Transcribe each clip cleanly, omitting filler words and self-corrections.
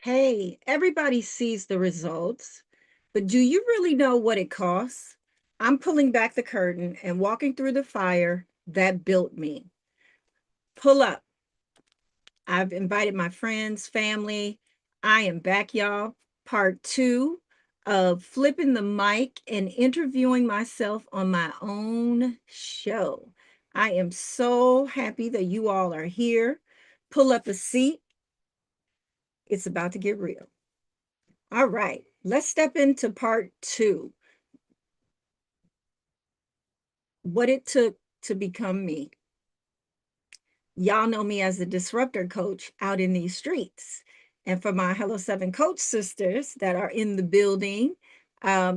Hey, everybody sees the results, but do you really know what it costs? I'm pulling back the curtain and walking through the fire that built me. Pull up. I've invited my friends, family. I am back, y'all. Part two of flipping the mic and interviewing myself on my own show. I am so happy that you all are here. Pull up a seat. It's about to get real. All right, let's step into part two. What it took to become me. Y'all know me as a disruptor coach out in these streets. And for my Hello Seven coach sisters that are in the building,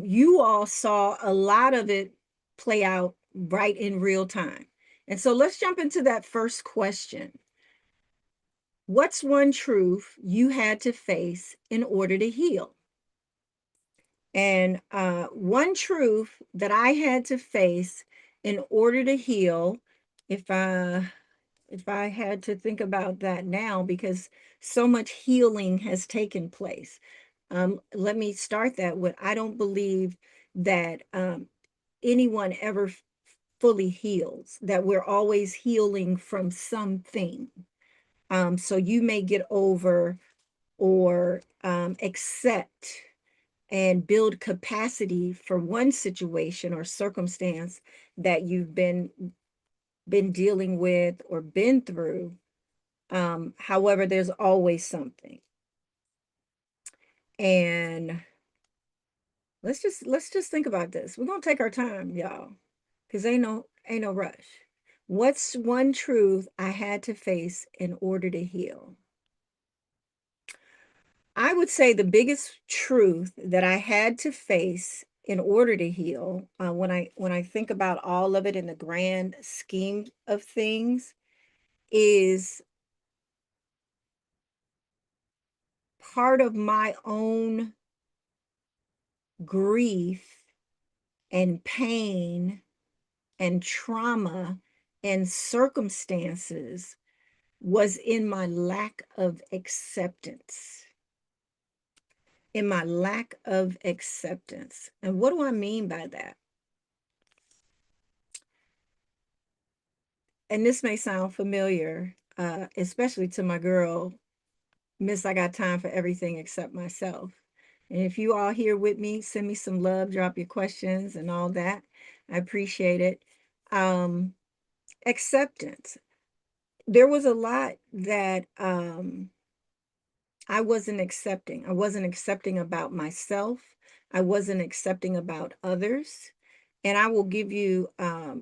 you all saw a lot of it play out right in real time. And so let's jump into that first question. What's one truth you had to face in order to heal? And one truth that I had to face in order to heal, if I had to think about that now, because so much healing has taken place. Let me start that with I don't believe that anyone ever fully heals, that we're always healing from something. So you may get over or accept and build capacity for one situation or circumstance that you've been dealing with or been through. However, there's always something. And let's just think about this. We're gonna take our time, y'all, because ain't no rush. What's one truth I had to face in order to heal? I would say the biggest truth that I had to face in order to heal, when I think about all of it in the grand scheme of things, is part of my own grief and pain and trauma and circumstances was in my lack of acceptance. In my lack of acceptance. And what do I mean by that? And this may sound familiar, especially to my girl, Miss I Got Time for Everything Except Myself. And if you all here with me, send me some love, drop your questions and all that. I appreciate it. Um, Acceptance. There was a lot that I wasn't accepting. I wasn't accepting about myself. I wasn't accepting about others. And I will give you a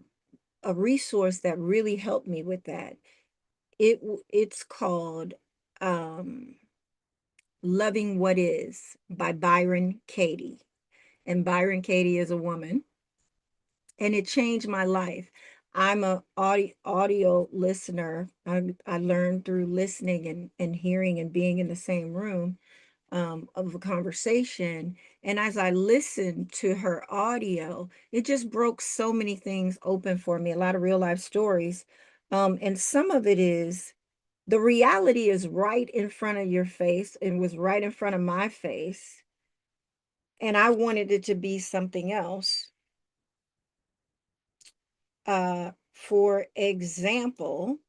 resource that really helped me with that. It's called Loving What Is by Byron Katie. And Byron Katie is a woman, and it changed my life. I'm a audio listener. I learned through listening and hearing and being in the same room of a conversation. And as I listened to her audio, it just broke so many things open for me, a lot of real life stories. And some of it is the reality is right in front of your face and was right in front of my face. And I wanted it to be something else. For example,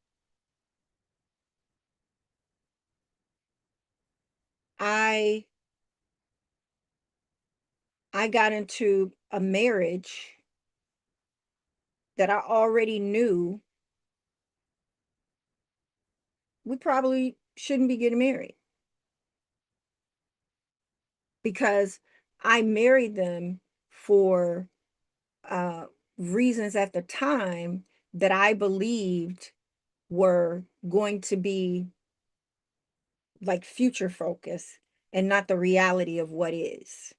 I I got into a marriage that I already knew we probably shouldn't be getting married because I married them for uh, reasons at the time that I believed were going to be like future focus and not the reality of what is.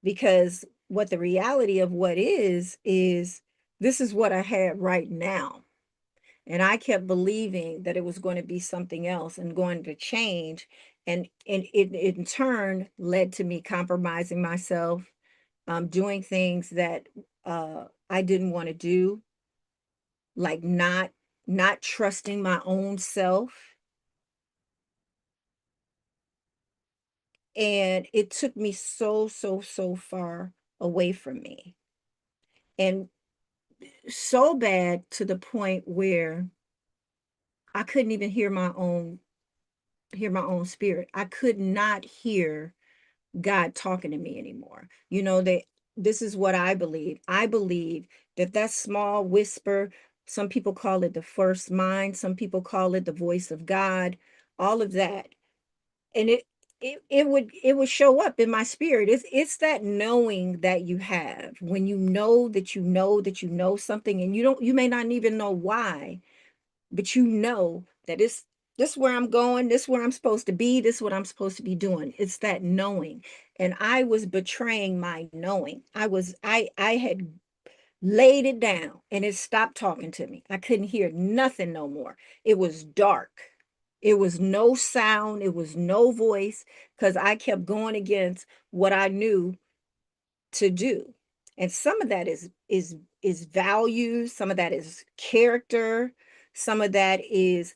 Because what the reality of what is this is what I had right now. And I kept believing that it was going to be something else and going to change. And it in turn led to me compromising myself, doing things that I didn't want to do, like not trusting my own self. And it took me so, so, so far away from me. And so bad to the point where I couldn't even hear my own spirit. I could not hear God talking to me anymore. This is what I believe. I believe that that small whisper, some people call it the first mind, some people call it the voice of God, all of that. And it would show up in my spirit. It's that knowing that you have when you know that you know that you know something, and you may not even know why, but you know that this is where I'm going, this is where I'm supposed to be, this is what I'm supposed to be doing. It's that knowing. And I was betraying my knowing. I had laid it down and it stopped talking to me. I couldn't hear nothing no more. It was dark. It was no sound, it was no voice, because I kept going against what I knew to do. And some of that is values, some of that is character, some of that is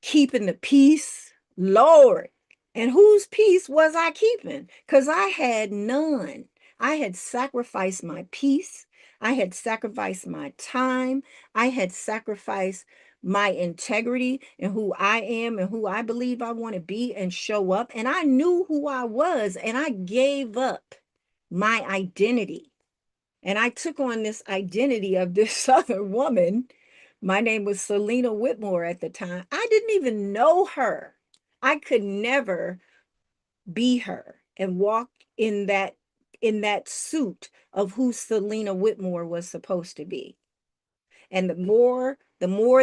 keeping the peace, Lord. And whose peace was I keeping? Because I had none. I had sacrificed my peace. I had sacrificed my time. I had sacrificed my integrity and who I am and who I believe I want to be and show up. And I knew who I was, and I gave up my identity. And I took on this identity of this other woman. My name was Selina Whitmore at the time. I didn't even know her. I could never be her and walk in that suit of who Selina Whitmore was supposed to be. And the more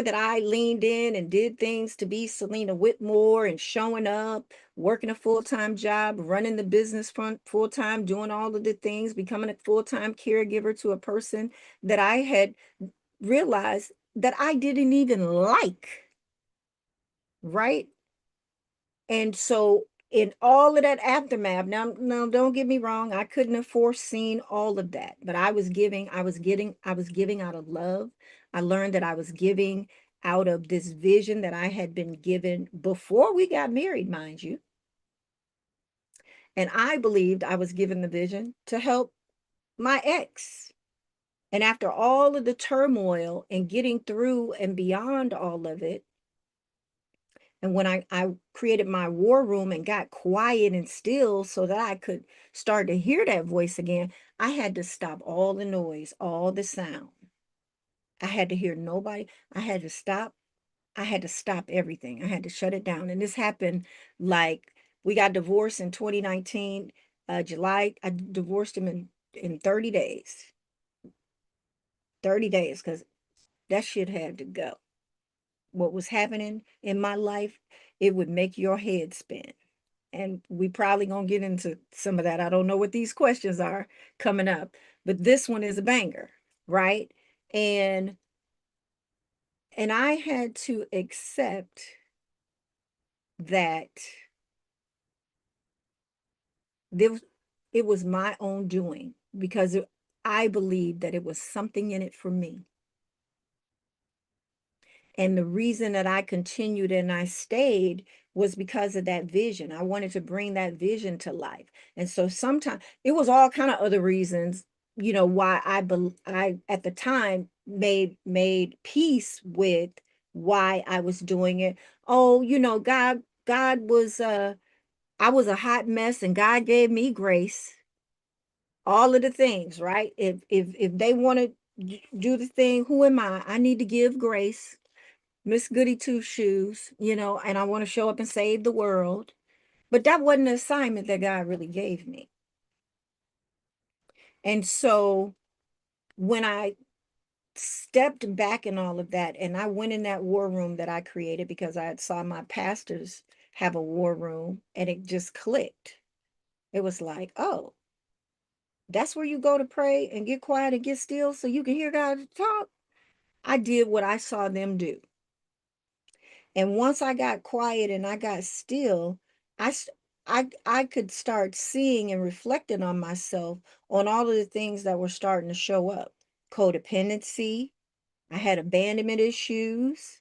that I leaned in and did things to be Selina Whitmore and showing up, working a full-time job, running the business full-time, doing all of the things, becoming a full-time caregiver to a person that I had realized that I didn't even like, right? And so in all of that aftermath, now don't get me wrong, I couldn't have foreseen all of that, but I was giving out of love. I learned that I was giving out of this vision that I had been given before we got married, mind you. And I believed I was given the vision to help my ex. And after all of the turmoil and getting through and beyond all of it, and when I created my war room and got quiet and still so that I could start to hear that voice again, I had to stop all the noise, all the sound. I had to hear nobody. I had to stop. I had to stop everything. I had to shut it down. And this happened like we got divorced in 2019, July. I divorced him in 30 days. 30 days, because that shit had to go. What was happening in my life, it would make your head spin. And we probably gonna get into some of that. I don't know what these questions are coming up, but this one is a banger, right? And and I had to accept that this it was my own doing, because I believed that it was something in it for me. And the reason that I continued and I stayed was because of that vision. I wanted to bring that vision to life. And so sometimes it was all kind of other reasons, why I at the time made peace with why I was doing it. Oh, God was I was a hot mess and God gave me grace. All of the things, right? If they want to do the thing, who am I? I need to give grace. Miss Goody Two Shoes, and I want to show up and save the world. But that wasn't the assignment that God really gave me. And so when I stepped back in all of that and I went in that war room that I created, because I had saw my pastors have a war room, and it just clicked. It was like, oh, that's where you go to pray and get quiet and get still so you can hear God talk. I did what I saw them do. And once I got quiet and I got still, I s- I could start seeing and reflecting on myself, on all of the things that were starting to show up. Codependency, I had abandonment issues,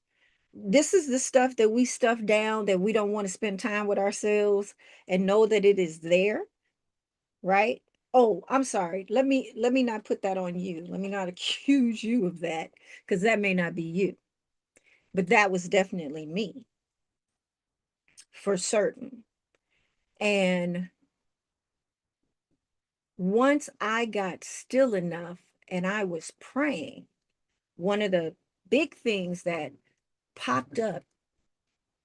This is the stuff that we stuff down, that we don't want to spend time with ourselves and know that it is there, right? Oh, I'm sorry. Let me not put that on you. Let me not accuse you of that, because that may not be you. But that was definitely me, for certain. And once I got still enough and I was praying, one of the big things that popped up,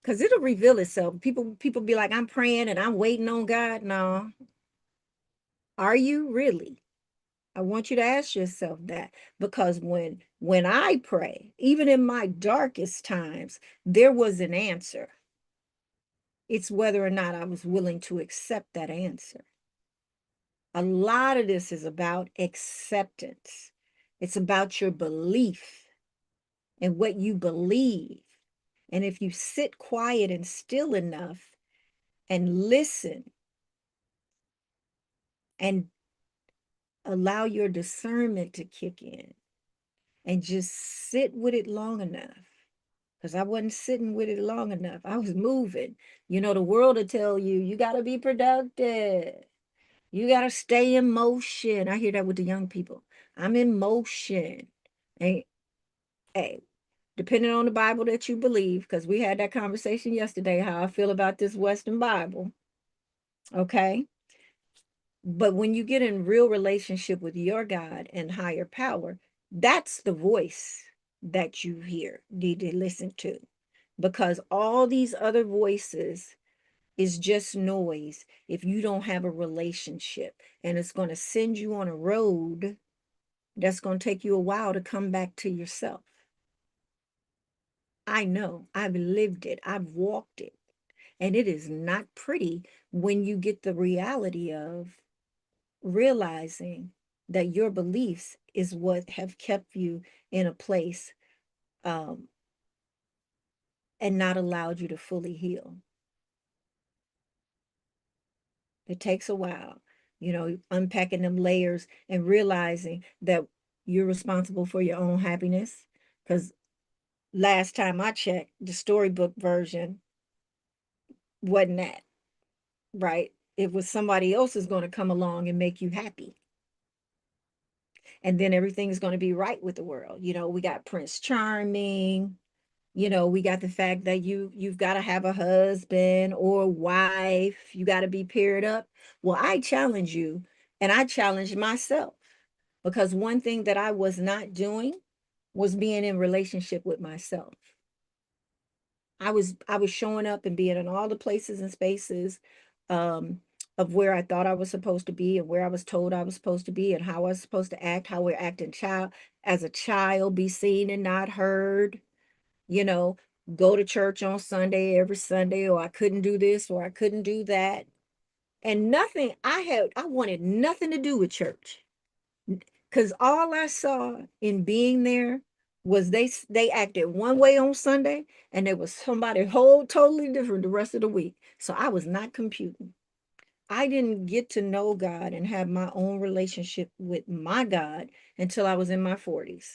because it'll reveal itself. People be like, I'm praying and I'm waiting on God. No, are you really? I want you to ask yourself that, because when I pray, even in my darkest times, there was an answer. It's whether or not I was willing to accept that answer. A lot of this is about acceptance. It's about your belief and what you believe. And if you sit quiet and still enough and listen and allow your discernment to kick in and just sit with it long enough, because I wasn't sitting with it long enough. I was moving. You know, the world will tell you, you got to be productive. You got to stay in motion. I hear that with the young people. I'm in motion. Hey, hey, depending on the Bible that you believe, because we had that conversation yesterday, how I feel about this Western Bible. Okay. But when you get in real relationship with your God and higher power, that's the voice that you need to listen to. Because all these other voices is just noise if you don't have a relationship. And it's going to send you on a road that's going to take you a while to come back to yourself. I know, I've lived it, I've walked it. And it is not pretty when you get the reality of realizing that your beliefs is what have kept you in a place, um, and not allowed you to fully heal. It takes a while, unpacking them layers and realizing that you're responsible for your own happiness. Because last time I checked, the storybook version wasn't that, right? It was somebody else is going to come along and make you happy. And then everything's going to be right with the world. We got Prince Charming. We got the fact that you've got to have a husband or a wife. You got to be paired up. Well, I challenge you, and I challenge myself, because one thing that I was not doing was being in relationship with myself. I was showing up and being in all the places and spaces, um, of where I thought I was supposed to be and where I was told I was supposed to be and how I was supposed to act, how we're acting child as a child, be seen and not heard, you know, go to church on Sunday every Sunday, or I couldn't do this or I couldn't do that. And I wanted nothing to do with church, because all I saw in being there was they acted one way on Sunday and there was somebody whole totally different the rest of the week. So I was not computing. I didn't get to know God and have my own relationship with my God until I was in my 40s.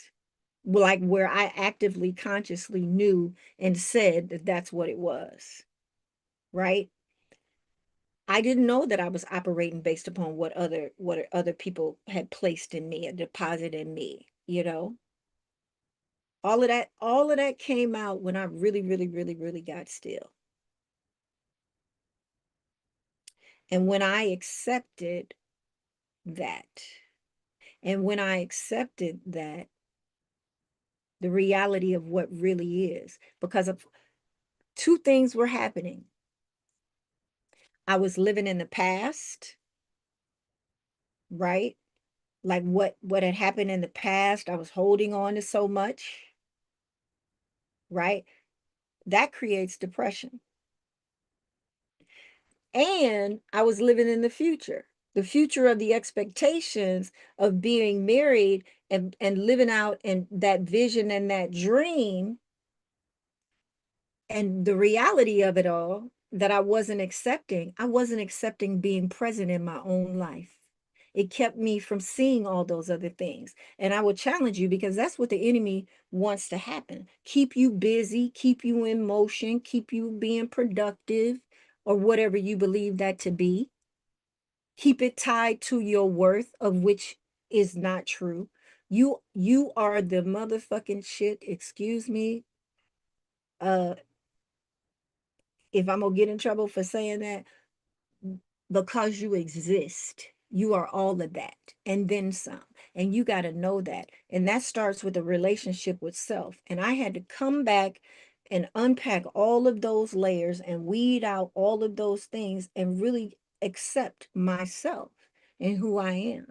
Like where I actively, consciously knew and said that that's what it was, right? I didn't know that I was operating based upon what other people had placed in me, a deposit in me, all of that came out when I really, really, really, really got still. And when I accepted that, and when I accepted that, the reality of what really is, because of two things were happening. I was living in the past, right? Like what had happened in the past, I was holding on to so much, right? That creates depression. And I was living in the future of the expectations of being married and living out in that vision and that dream, and the reality of it all that I wasn't accepting. I wasn't accepting being present in my own life. It kept me from seeing all those other things. And I will challenge you because that's what the enemy wants to happen. Keep you busy, keep you in motion, keep you being productive, or whatever you believe that to be. Keep it tied to your worth, of which is not true. You are the motherfucking shit, excuse me. Uh if I'm gonna get in trouble for saying that, because you exist. You are all of that and then some. And you got to know that. And that starts with a relationship with self. And I had to come back and unpack all of those layers and weed out all of those things and really accept myself and who I am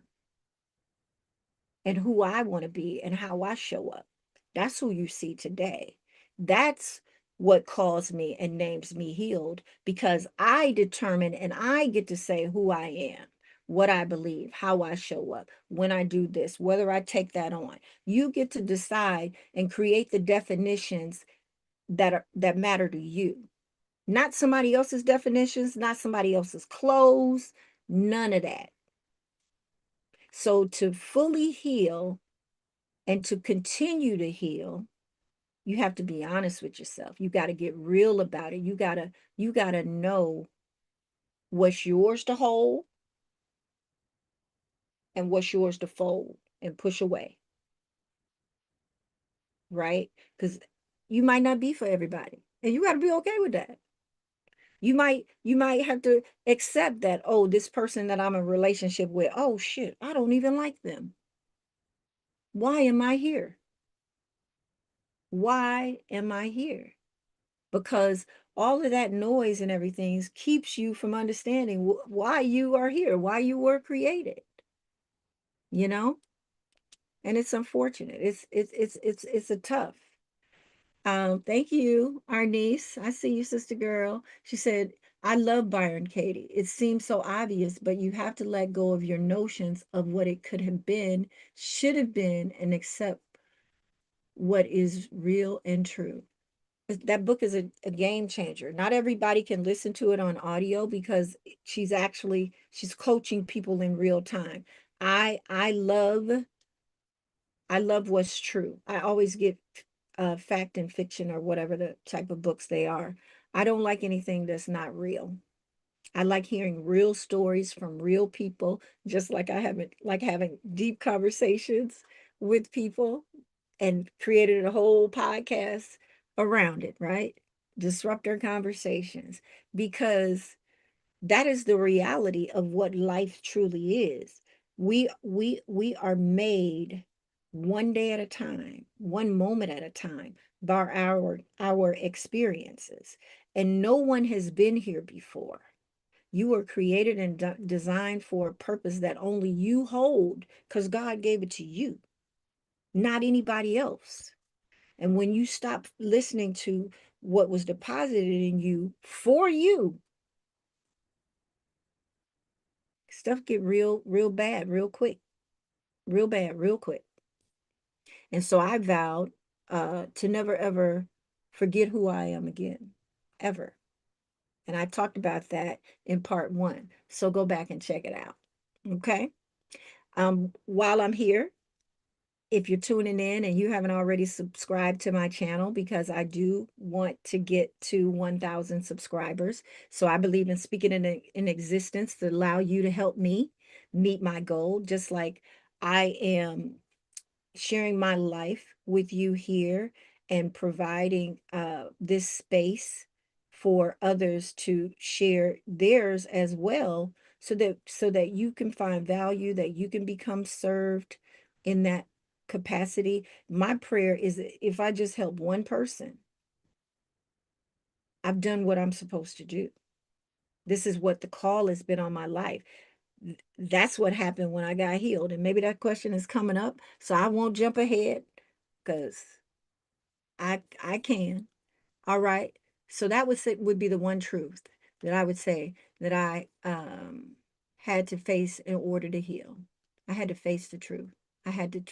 and who I want to be and how I show up. That's who you see today. That's what calls me and names me healed, because I determine and I get to say who I am, what I believe, how I show up, when I do this, whether I take that on. You get to decide and create the definitions that matter to you. Not somebody else's definitions, not somebody else's clothes, none of that. So to fully heal and to continue to heal, you have to be honest with yourself. You got to get real about it. You got to know what's yours to hold and what's yours to fold and push away, right? Cuz you might not be for everybody. And you got to be okay with that. You might have to accept that, oh, this person that I'm in a relationship with, oh shit, I don't even like them. Why am I here? Why am I here? Because all of that noise and everything keeps you from understanding why you are here, why you were created, you know? And it's unfortunate. It's a tough. Thank you, our niece. I see you, sister girl. She said, I love Byron Katie. It seems so obvious, but you have to let go of your notions of what it could have been, should have been, and accept what is real and true. That book is a game changer. Not everybody can listen to it on audio because she's coaching people in real time. I love what's true. I always get fact and fiction or whatever the type of books they are. I don't like anything that's not real. I like hearing real stories from real people, just like I haven't like having deep conversations with people and created a whole podcast around it, right? Disruptor conversations, because that is the reality of what life truly is. We are made one day at a time, one moment at a time, by our experiences. And no one has been here before. You were created and designed for a purpose that only you hold because God gave it to you, not anybody else. And when you stop listening to what was deposited in you for you, stuff get real bad, real quick, real bad, real quick. And so I vowed to never ever forget who I am again, ever. And I talked about that in part one. So go back and check it out. Okay. While I'm here, if you're tuning in and you haven't already subscribed to my channel, because I do want to get to 1,000 subscribers. So I believe in speaking in existence to allow you to help me meet my goal, just like I am sharing my life with you here and providing this space for others to share theirs as well, so that you can find value, that you can become served in that capacity. My prayer is that if I just help one person, I've done what I'm supposed to do. This is what the call has been on my life. That's what happened when I got healed. And maybe that question is coming up, so I won't jump ahead because I can. All right. So that would be the one truth that I would say that I had to face in order to heal. I had to face the truth. I had to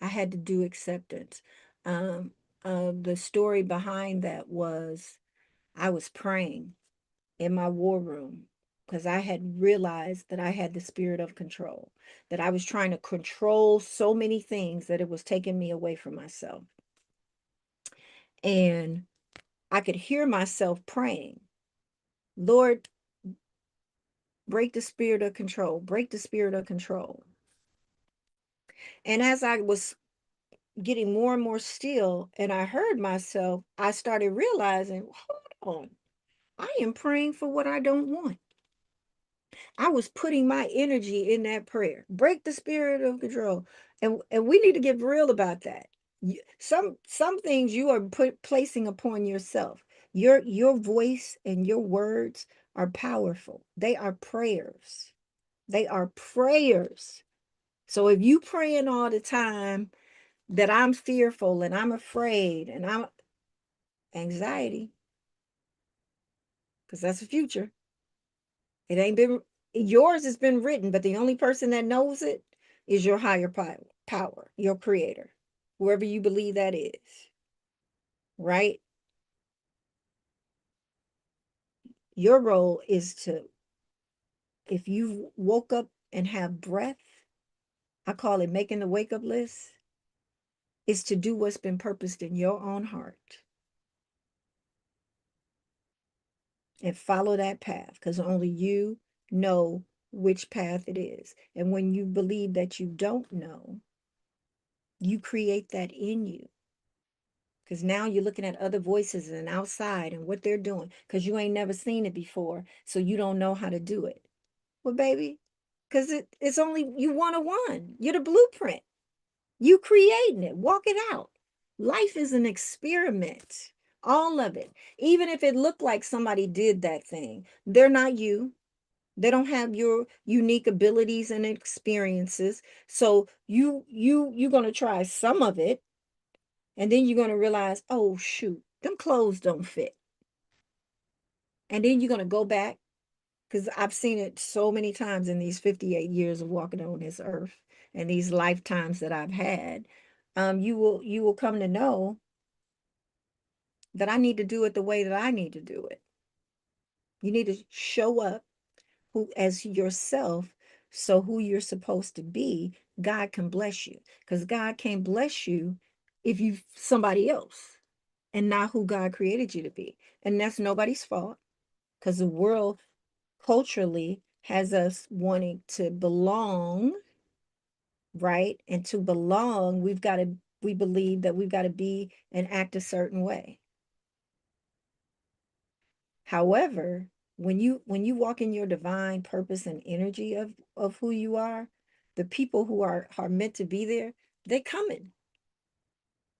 I had to do acceptance. Um, the story behind that was I was praying in my war room. because I had realized that I had the spirit of control, that I was trying to control so many things that it was taking me away from myself. And I could hear myself praying, Lord, break the spirit of control, break the spirit of control. And as I was getting more and more still and I heard myself, I started realizing, hold on, I am praying for what I don't want. I was putting my energy in that prayer. Break the spirit of control. And we need to get real about that. Some things you are placing upon yourself. Your voice and your words are powerful. They are prayers. They are prayers. So if you praying all the time that I'm fearful and I'm afraid and I'm anxiety, because that's the future. It ain't been yours has been written, but the only person that knows it is your higher power, your creator, whoever you believe that is, right? Your role is to, if you woke up and have breath, I call it making the wake up list, is to do what's been purposed in your own heart and follow that path because only you know which path it is. And when you believe that you don't know, you create that in you. Because now you're looking at other voices and outside and what they're doing because you ain't never seen it before. So you don't know how to do it. Well, baby, because it's only you 101. You're the blueprint. You creating it. Walk it out. Life is an experiment. All of it. Even if it looked like somebody did that thing, they're not you. They don't have your unique abilities and experiences. So you're gonna try some of it and then you're going to realize, oh, shoot, them clothes don't fit. And then you're going to go back because I've seen it so many times in these 58 years of walking on this earth and these lifetimes that I've had. You will come to know that I need to do it the way that I need to do it. You need to show up who as yourself so who you're supposed to be, God can bless you because God can't bless you if you somebody else and not who God created you to be. And that's nobody's fault because the world culturally has us wanting to belong, right? And to belong, we believe that we've got to be and act a certain way. However, when you walk in your divine purpose and energy of who you are, the people who are meant to be there, they're coming.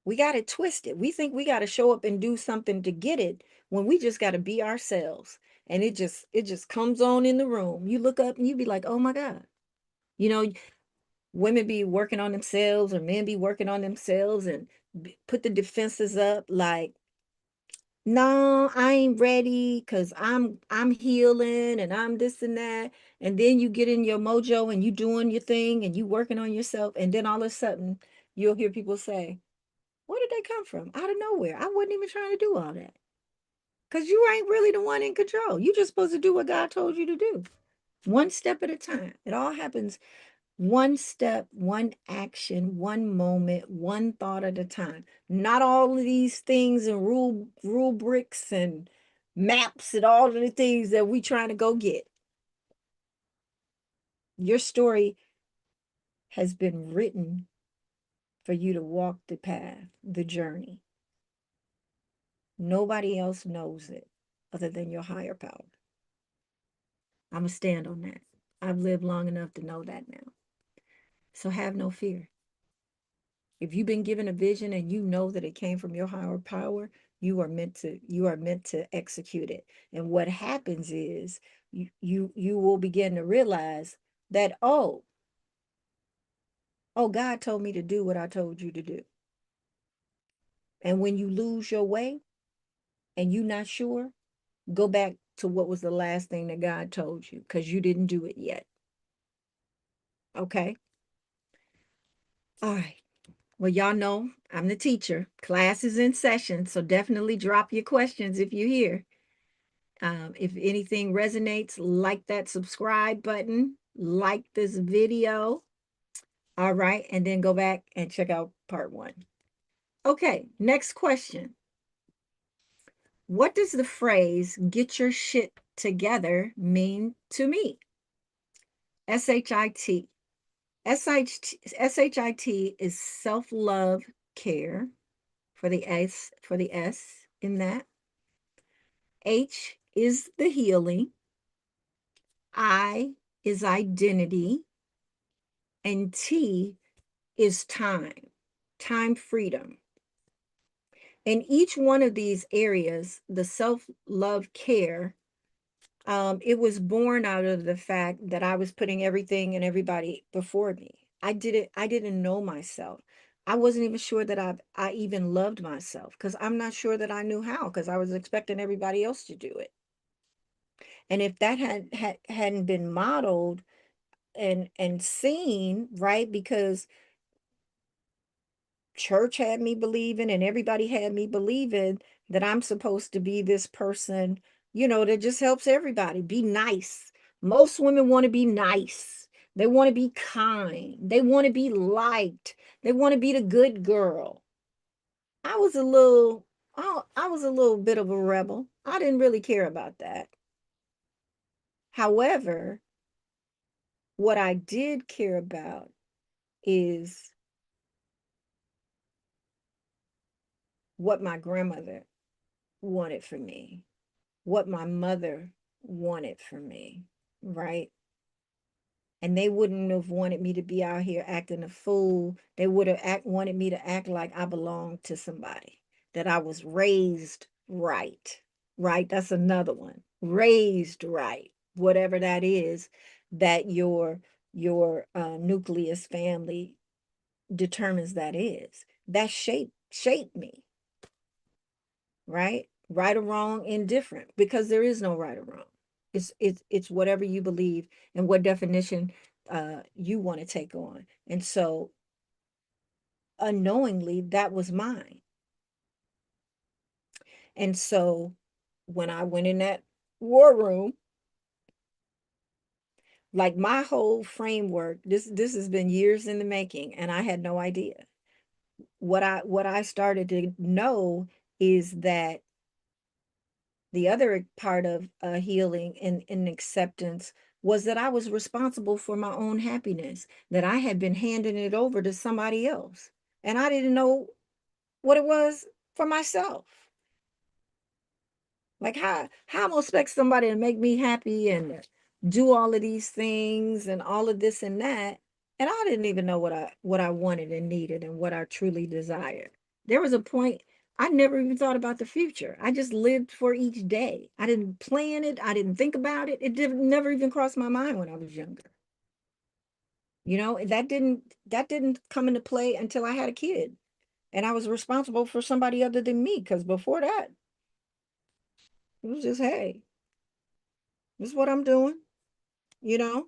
We got it twisted. We think we got to show up and do something to get it when we just got to be ourselves. And it just comes on in the room. You look up and you be like, "Oh my God." You know, women be working on themselves or men be working on themselves and put the defenses up like, "No, I ain't ready cuz I'm healing and I'm this and that." And then you get in your mojo and you doing your thing and you working on yourself and then all of a sudden you'll hear people say, where did they come from? Out of nowhere. I wasn't even trying to do all that. Because you ain't really the one in control. You just supposed to do what God told you to do. One step at a time. It all happens one step, one action, one moment, one thought at a time. Not all of these things and rule bricks and maps and all of the things that we trying to go get. Your story has been written for you to walk the path, the journey. Nobody else knows it other than your higher power. I'm going to stand on that. I've lived long enough to know that now. So have no fear. If you've been given a vision and you know that it came from your higher power, you are meant to execute it. And what happens is you will begin to realize that oh God told me to do what I told you to do. And when you lose your way and you're not sure, go back to what was the last thing that God told you because you didn't do it yet. Okay? All right. Well, y'all know I'm the teacher. Class is in session, so definitely drop your questions if you're here. If anything resonates, like that subscribe button, like this video. All right. And then go back and check out part 1. Okay. Next question. What does the phrase get your shit together mean to me? S.H.I.T. S.H.I.T is self-love care for the S in that. H is the healing. I is identity. And T is time freedom. In each one of these areas, the self-love care, it was born out of the fact that I was putting everything and everybody before me. I didn't know myself. I wasn't even sure that I even loved myself, because I'm not sure that I knew how, because I was expecting everybody else to do it. And if that hadn't been modeled and seen, right? Because church had me believing and everybody had me believing that I'm supposed to be this person, that just helps everybody be nice. Most women want to be nice. They want to be kind. They want to be liked. They want to be the good girl. I was a little, I was a little bit of a rebel. I didn't really care about that. However, what I did care about is what my grandmother wanted for me, what my mother wanted for me, right? And they wouldn't have wanted me to be out here acting a fool. They would have wanted me to act like I belonged to somebody, that I was raised right, right? That's another one. Raised right, whatever that is, that your nucleus family determines that is. That shaped me, right? Right or wrong, indifferent, because there is no right or wrong. It's whatever you believe and what definition you want to take on. And so unknowingly, that was mine. And so when I went in that war room, like my whole framework, this has been years in the making, and I had no idea. What I started to know is that the other part of healing and acceptance was that I was responsible for my own happiness, that I had been handing it over to somebody else. And I didn't know what it was for myself. Like how I'm gonna expect somebody to make me happy and do all of these things and all of this and that. And I didn't even know what I wanted and needed and what I truly desired. There was a point I never even thought about the future. I just lived for each day. I didn't plan it. I didn't think about it. It never even crossed my mind when I was younger. That didn't come into play until I had a kid. And I was responsible for somebody other than me, because before that, it was just, hey, this is what I'm doing, you know?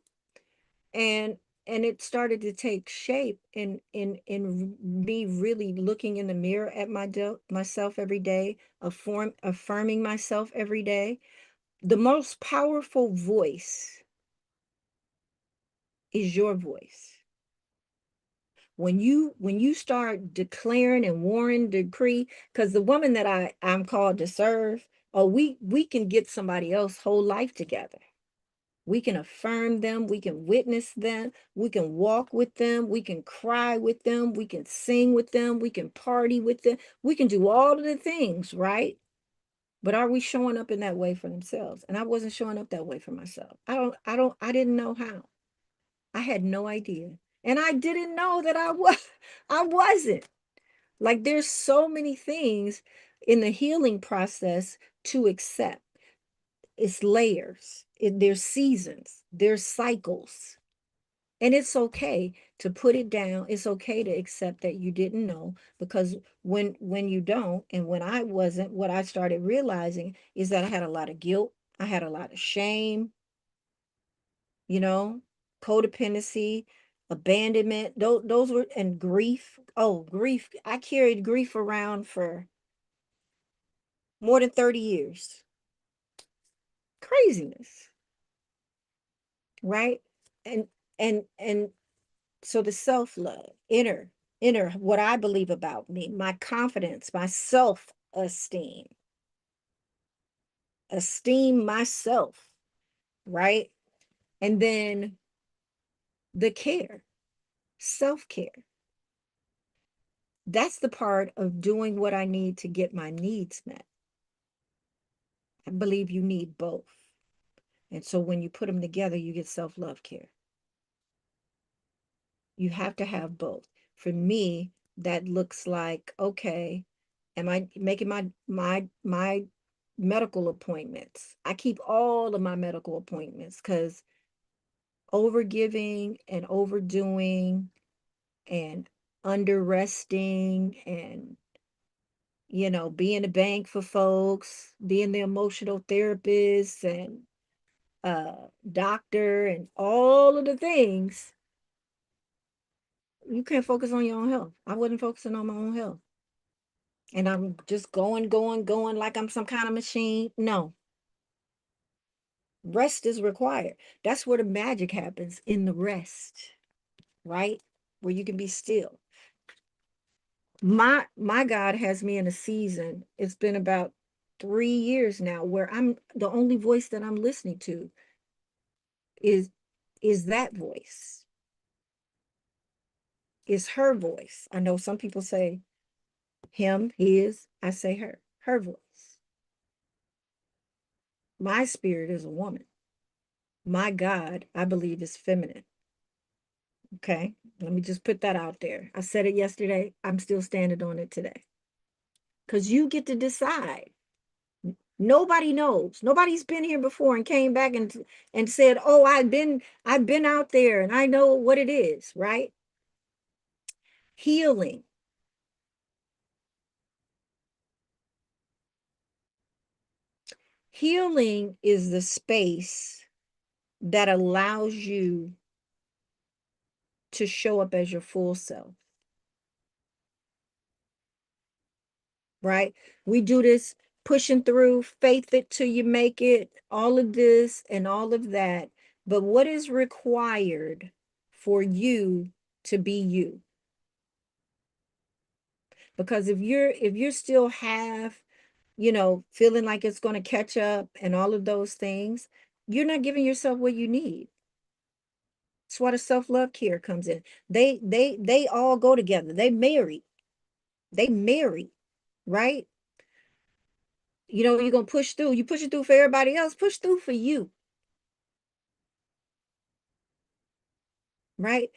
And it started to take shape in me really looking in the mirror at myself every day, affirming myself every day. The most powerful voice is your voice. When you start declaring and warring, decree, because the woman that I'm called to serve, oh, we can get somebody else's whole life together. We can affirm them, we can witness them, we can walk with them, we can cry with them, we can sing with them, we can party with them, we can do all of the things, right? But are we showing up in that way for themselves? And I wasn't showing up that way for myself. I didn't know how. I had no idea. And I didn't know that I wasn't. Like, there's so many things in the healing process to accept. It's layers, there's seasons, there's cycles. And it's okay to put it down. It's okay to accept that you didn't know, because when you don't, and when I wasn't, what I started realizing is that I had a lot of guilt, I had a lot of shame, you know, codependency, abandonment, those were, and grief. Oh, grief. I carried grief around for more than 30 years. craziness, right? And and so the self-love, inner, what I believe about me, my confidence, my self-esteem, esteem myself, right? And then the care, self-care. That's the part of doing what I need to get my needs met. I believe you need both. And so when you put them together, you get self-love care. You have to have both. For me, that looks like, okay, am I making my medical appointments? I keep all of my medical appointments because overgiving and overdoing and under resting and being a bank for folks, being the emotional therapist and doctor and all of the things, you can't focus on your own health. I wasn't focusing on my own health. And I'm just going like I'm some kind of machine. No, rest is required. That's where the magic happens, in the rest, right? Where you can be still. My God has me in a season. It's been about 3 years now where I'm the only voice that I'm listening to is that voice, is her voice. I know some people say him, his, I say her voice. My spirit is a woman. My God, I believe, is feminine. Okay, let me just put that out there. I said it yesterday. I'm still standing on it today. Because you get to decide. Nobody knows. Nobody's been here before and came back and said, "Oh, I've been out there and I know what it is," right? Healing. Healing is the space that allows you to show up as your full self, right? We do this pushing through, faith it till you make it, all of this and all of that. But what is required for you to be you? Because if you're still half, feeling like it's going to catch up and all of those things, you're not giving yourself what you need. That's why the self-love care comes in. They all go together. They marry, right? You're gonna push through. You push it through for everybody else, push through for you, right?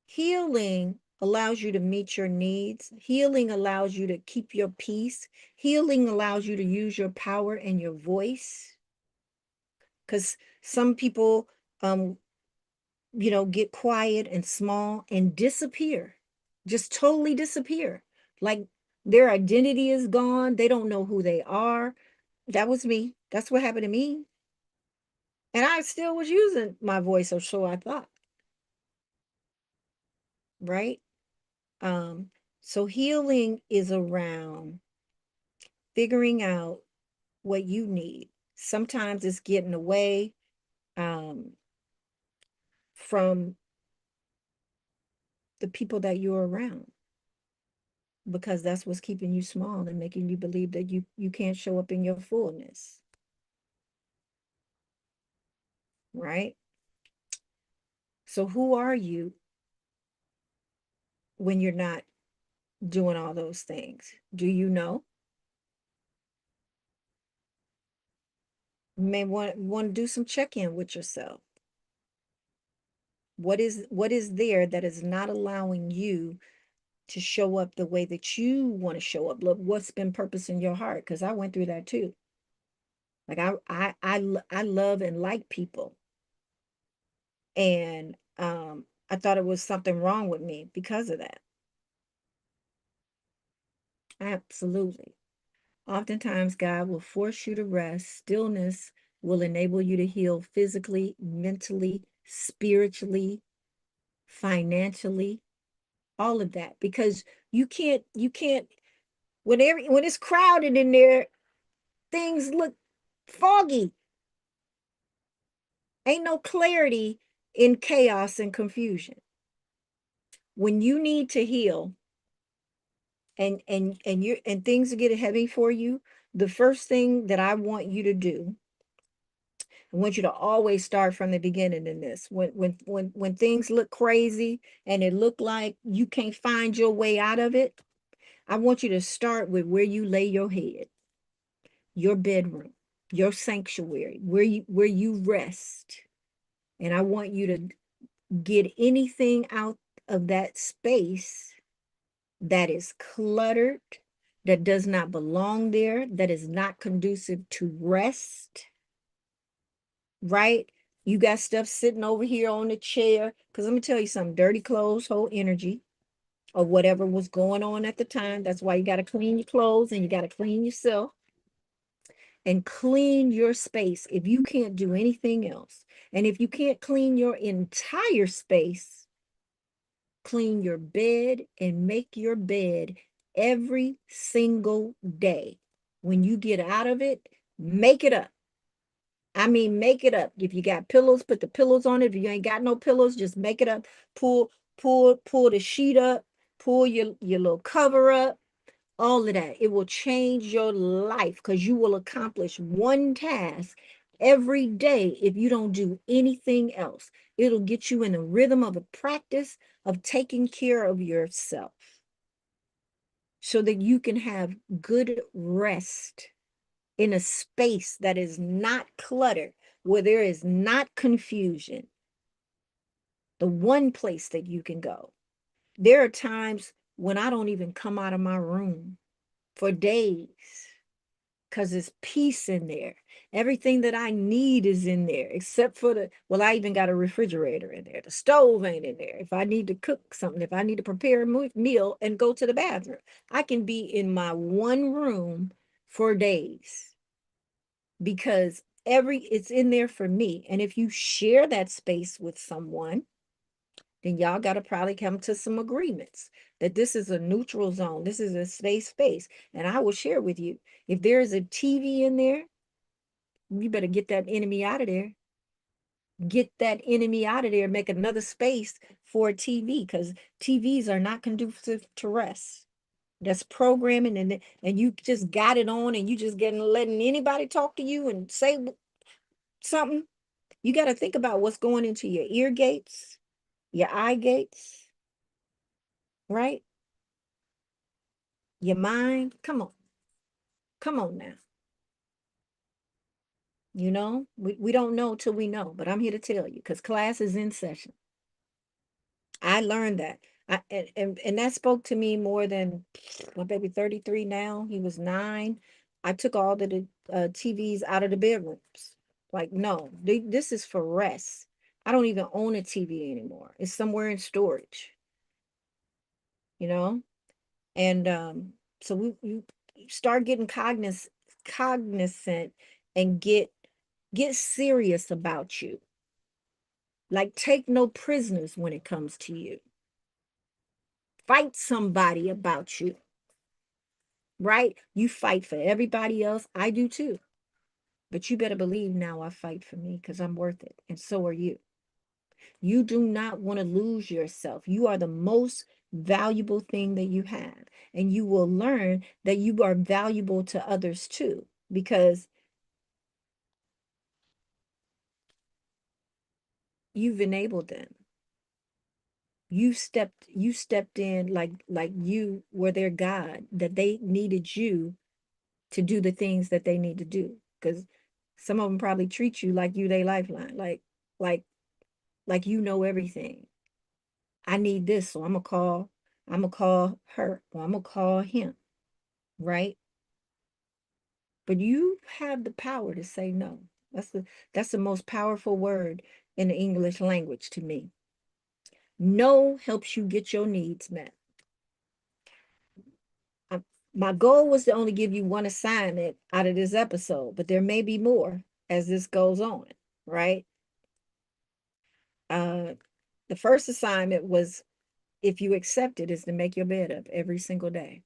Healing allows you to meet your needs. Healing allows you to keep your peace. Healing allows you to use your power and your voice. Because some people get quiet and small and disappear, just totally disappear. Like their identity is gone. They don't know who they are. That was me. That's what happened to me. And I still was using my voice, or so I thought, right? Um, so healing is around figuring out what you need. Sometimes it's getting away um, from the people that you're around, because that's what's keeping you small and making you believe that you can't show up in your fullness, right? So who are you when you're not doing all those things? Do you know? You may want to do some check-in with yourself. What is there that is not allowing you to show up the way that you want to show up? Look, what's been purpose in your heart? Because I went through that too. Like I love and like people, and I thought it was something wrong with me because of that. Absolutely. Oftentimes, God will force you to rest. Stillness will enable you to heal physically, mentally, spiritually, financially, all of that. Because you can't when it's crowded in there, things look foggy. Ain't no clarity in chaos and confusion. When you need to heal and things get heavy for you, the first thing that I want you to do, I want you to always start from the beginning in this. When things look crazy and it look like you can't find your way out of it, I want you to start with where you lay your head, your bedroom, your sanctuary, where you rest. And I want you to get anything out of that space that is cluttered, that does not belong there, that is not conducive to rest, right? You got stuff sitting over here on the chair. Because let me tell you something, dirty clothes hold energy or whatever was going on at the time. That's why you got to clean your clothes and you got to clean yourself and clean your space if you can't do anything else. And if you can't clean your entire space, clean your bed and make your bed every single day. When you get out of it, make it up. I mean, make it up. If you got pillows, put the pillows on it. If you ain't got no pillows, just make it up. Pull the sheet up, pull your little cover up, all of that. It will change your life because you will accomplish one task every day if you don't do anything else. It'll get you in the rhythm of a practice of taking care of yourself so that you can have good rest in a space that is not cluttered, where there is not confusion. The one place that you can go. There are times when I don't even come out of my room for days because there's peace in there. Everything that I need is in there, except for well, I even got a refrigerator in there. The stove ain't in there. If I need to cook something, if I need to prepare a meal and go to the bathroom, I can be in my one room for days because it's in there for me. And if you share that space with someone, then y'all got to probably come to some agreements that this is a neutral zone. This is a safe space. And I will share with you, if there is a TV in there, you better get that enemy out of there. Get that enemy out of there. Make another space for a TV because TVs are not conducive to rest. That's programming, and you just got it on and you just getting letting anybody talk to you and say something. You got to think about what's going into your ear gates, your eye gates, right? Your mind. Come on now. We don't know till we know, but I'm here to tell you because class is in session. I learned that. And that spoke to me more than my baby 33 now. He was 9. I took all the TVs out of the bedrooms. Like, no, this is for rest. I don't even own a TV anymore. It's somewhere in storage, you know? And so we start getting cognizant and get serious about you. Like, take no prisoners when it comes to you. Fight somebody about you, right? You fight for everybody else. I do too. But you better believe now I fight for me because I'm worth it. And so are you. You do not want to lose yourself. You are the most valuable thing that you have. And you will learn that you are valuable to others too, because you've enabled them. You stepped in like you were their God, that they needed you to do the things that they need to do. Because some of them probably treat you like you their lifeline, like like you know everything. I need this, so I'm gonna call her or I'm gonna call him, right? But you have the power to say no. That's the most powerful word in the English language to me. No helps you get your needs met. I, my goal was to only give you one assignment out of this episode, but there may be more as this goes on, right? Uh, the first assignment was, if you accept it, is to make your bed up every single day.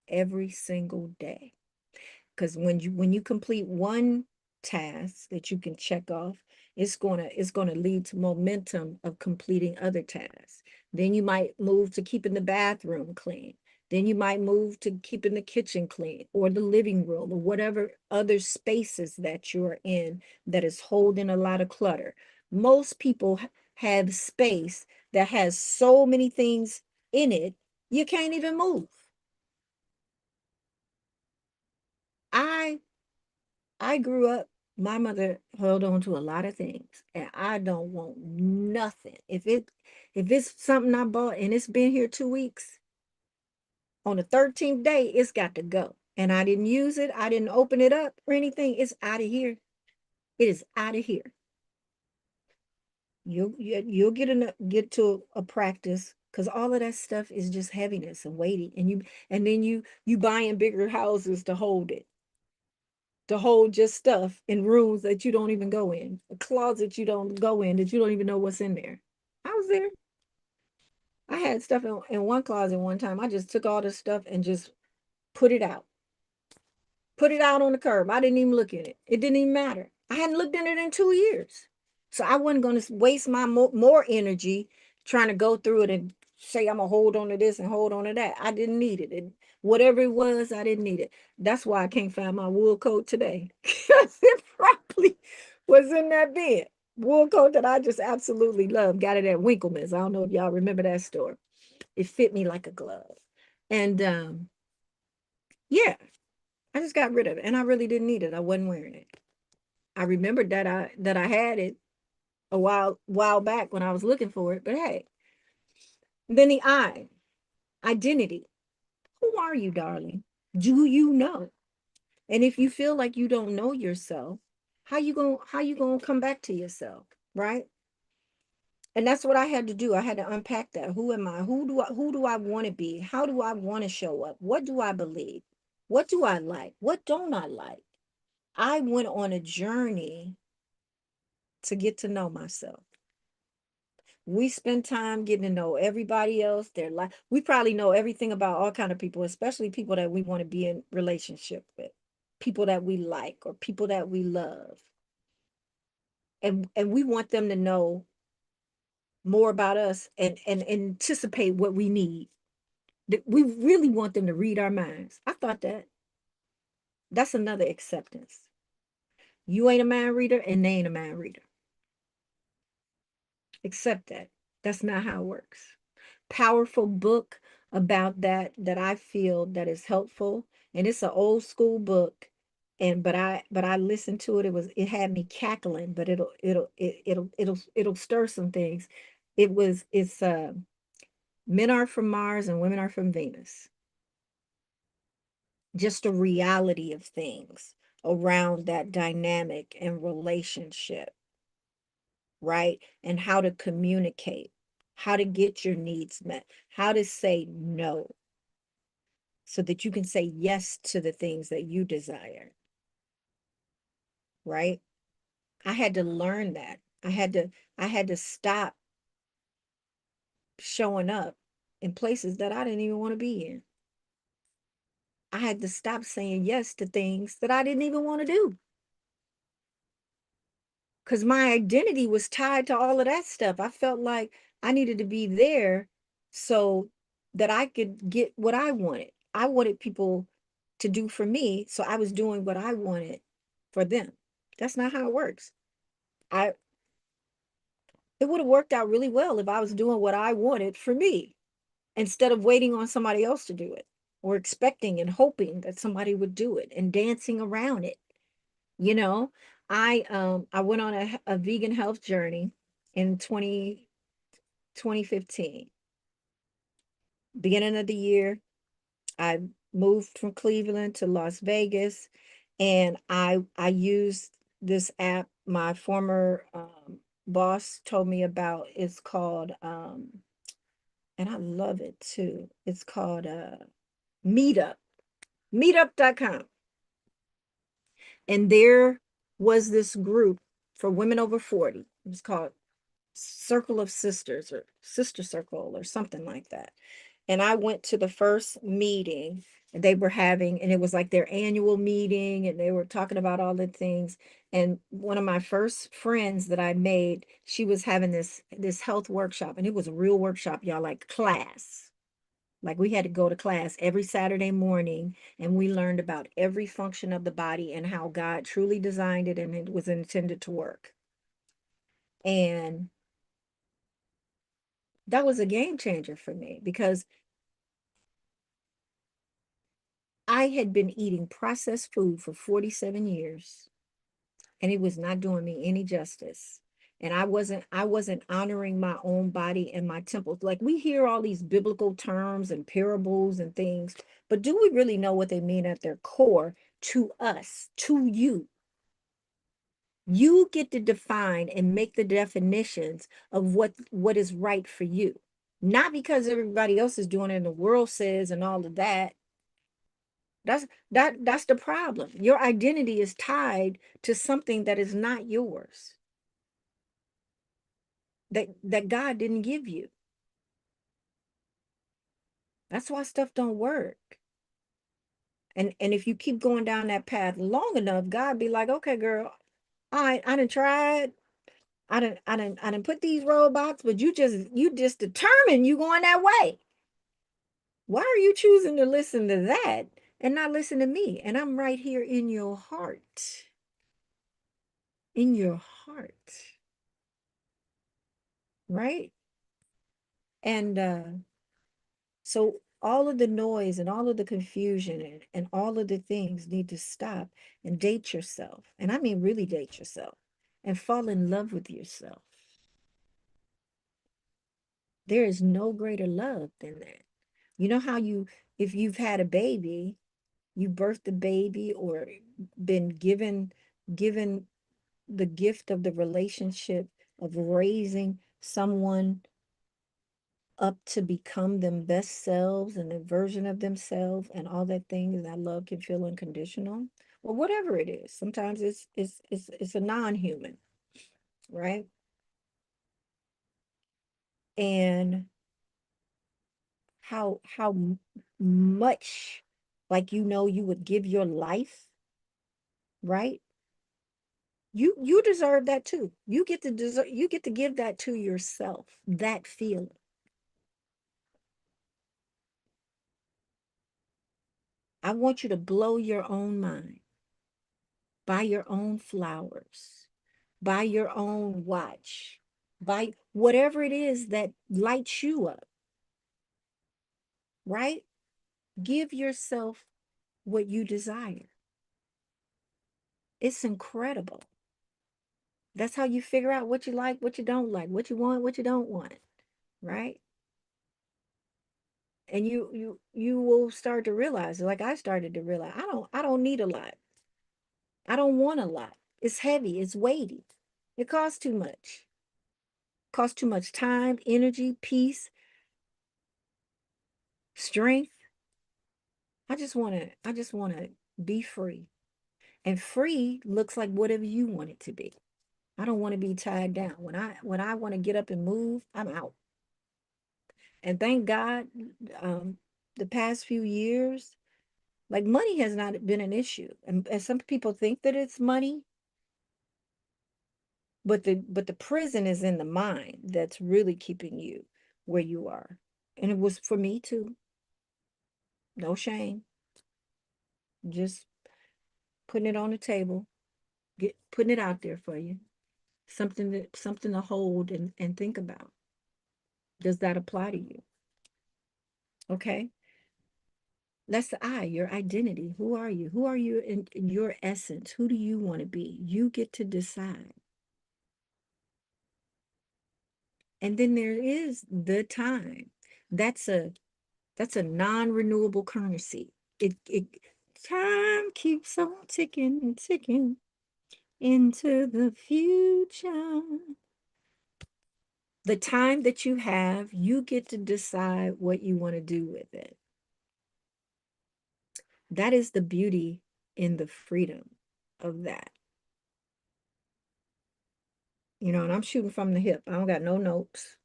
Because when you complete one tasks that you can check off, it's gonna lead to momentum of completing other tasks. Then you might move to keeping the bathroom clean. Then you might move to keeping the kitchen clean or the living room or whatever other spaces that you're in that is holding a lot of clutter. Most people have space that has so many things in it, you can't even move. I I grew up, my mother held on to a lot of things, and I don't want nothing. If it's something I bought and it's been here 2 weeks, on the 13th day, it's got to go. And I didn't use it, I didn't open it up or anything. It's out of here. It is out of here. You'll get to a practice because all of that stuff is just heaviness and weighty. And then you buying bigger houses to hold just stuff in rooms that you don't even go in, a closet you don't go in that you don't even know what's in there. I was there. I had stuff in one closet one time. I just took all this stuff and just put it out. Put it out on the curb. I didn't even look at it. It didn't even matter. I hadn't looked in it in 2 years. So I wasn't going to waste my more energy trying to go through it and say I'm going to hold on to this and hold on to that. I didn't need it. Whatever it was, I didn't need it. That's why I can't find my wool coat today. Because it probably was in that bin. Wool coat that I just absolutely love. Got it at Winkleman's. I don't know if y'all remember that store. It fit me like a glove. And yeah, I just got rid of it, and I really didn't need it. I wasn't wearing it. I remembered that I had it a while back when I was looking for it. But hey, then the identity. Who are you, darling? Do you know? And if you feel like you don't know yourself, how you gonna come back to yourself, right? And that's what I had to do. I had to unpack that. Who am I? Who do I want to be? How do I want to show up? What do I believe? What do I like? What don't I like? I went on a journey to get to know myself. We spend time getting to know everybody else, their life. We probably know everything about all kind of people, especially people that we want to be in relationship with, people that we like or people that we love. And we want them to know more about us and anticipate what we need. We really want them to read our minds. I thought that's another acceptance. You ain't a mind reader and they ain't a mind reader. Accept that. That's not how it works. Powerful book about that I feel that is helpful, and it's an old school book, and but I listened to it. It had me cackling, but it'll stir some things. It's Men Are From Mars and Women Are From Venus. Just a reality of things around that dynamic and relationship, right? And how to communicate, how to get your needs met, how to say no so that you can say yes to the things that you desire, right? I had to learn that. I had to stop showing up in places that I didn't even want to be in. I had to stop saying yes to things that I didn't even want to do because my identity was tied to all of that stuff. I felt like I needed to be there so that I could get what I wanted. I wanted people to do for me, so I was doing what I wanted for them. That's not how it works. I It would have worked out really well if I was doing what I wanted for me instead of waiting on somebody else to do it or expecting and hoping that somebody would do it and dancing around it. You know, I went on a vegan health journey in 2015. Beginning of the year, I moved from Cleveland to Las Vegas, and I used this app my former boss told me about. It's called and I love it too. It's called Meetup, meetup.com. And there was this group for women over 40. It was called Circle of Sisters or Sister Circle or something like that. And I went to the first meeting they were having, and it was like their annual meeting, and they were talking about all the things. And one of my first friends that I made, she was having this health workshop, and it was a real workshop, y'all, like class. Like we had to go to class every Saturday morning, and we learned about every function of the body and how God truly designed it and it was intended to work. And that was a game changer for me because I had been eating processed food for 47 years and it was not doing me any justice. And I wasn't honoring my own body and my temples. Like we hear all these biblical terms and parables and things, but do we really know what they mean at their core to us, to you? You get to define and make the definitions of what is right for you. Not because everybody else is doing it and the world says and all of that. That's the problem. Your identity is tied to something that is not yours, that God didn't give you. That's why stuff don't work. And if you keep going down that path long enough, God be like, okay, girl, all right, I done tried. I done put these roadblocks, but you just determined you going that way. Why are you choosing to listen to that and not listen to me? And I'm right here in your heart. In your heart, right? And so all of the noise and all of the confusion and all of the things need to stop and date yourself. And I mean, really date yourself and fall in love with yourself. There is no greater love than that. You know how if you've had a baby, you birthed a baby or been given the gift of the relationship of raising someone up to become them best selves and a version of themselves and all that thing that love can feel unconditional or whatever it is. Sometimes it's a non-human, right? And how much, like, you would give your life, right? You deserve that too. You get to give that to yourself, that feeling. I want you to blow your own mind. Buy your own flowers, buy your own watch, buy whatever it is that lights you up, right? Give yourself what you desire. It's incredible. That's how you figure out what you like, what you don't like, what you want, what you don't want, right? And you will start to realize, like I started to realize, I don't need a lot. I don't want a lot. It's heavy, it's weighty. It costs too much. Costs too much time, energy, peace, strength. I just want to be free. And free looks like whatever you want it to be. I don't want to be tied down. When I want to get up and move, I'm out. And thank God, um, the past few years, like money has not been an issue. And some people think that it's money, but the prison is in the mind that's really keeping you where you are. And it was for me too. No shame. Just putting it on the table, putting it out there for you. Something to hold and think about. Does that apply to you? Okay. That's the I, your identity. Who are you? Who are you in your essence? Who do you want to be? You get to decide. And then there is the time. That's a non-renewable currency. It time keeps on ticking and ticking into the future. The time that you have, you get to decide what you want to do with it. That is the beauty in the freedom of that. And I'm shooting from the hip. I don't got no notes.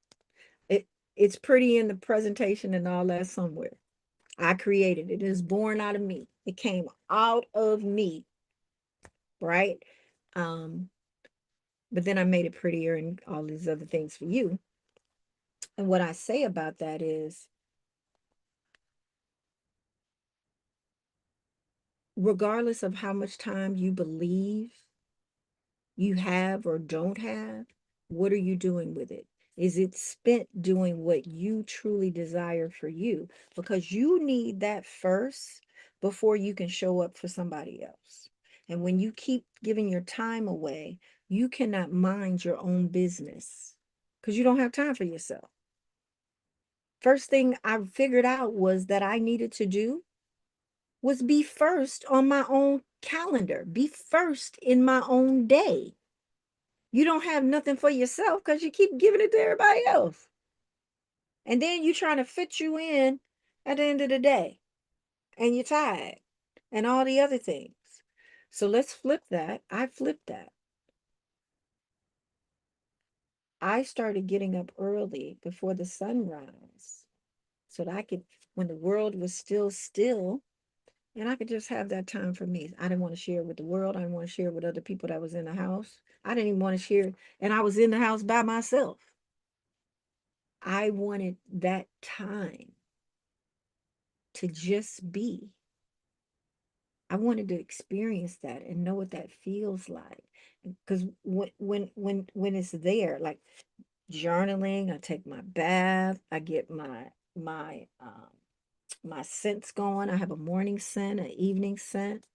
It It's pretty in the presentation and all that somewhere. I created it. It is born out of me. It came out of me, right? Um, but then I made it prettier and all these other things for you. And what I say about that is, regardless of how much time you believe you have or don't have, what are you doing with it? Is it spent doing what you truly desire for you? Because you need that first before you can show up for somebody else. And when you keep giving your time away, you cannot mind your own business because you don't have time for yourself. First thing I figured out was that I needed to do was be first on my own calendar, be first in my own day. You don't have nothing for yourself because you keep giving it to everybody else. And then you trying to fit you in at the end of the day and you're tired and all the other things. So let's flip that. I flipped that. I started getting up early before the sunrise so that I could, when the world was still, and I could just have that time for me. I didn't want to share with the world. I didn't want to share with other people that was in the house. I didn't even want to share. And I was in the house by myself. I wanted that time to just be. I wanted to experience that and know what that feels like. Because when it's there, like journaling, I take my bath, I get my scents going. I have a morning scent, an evening scent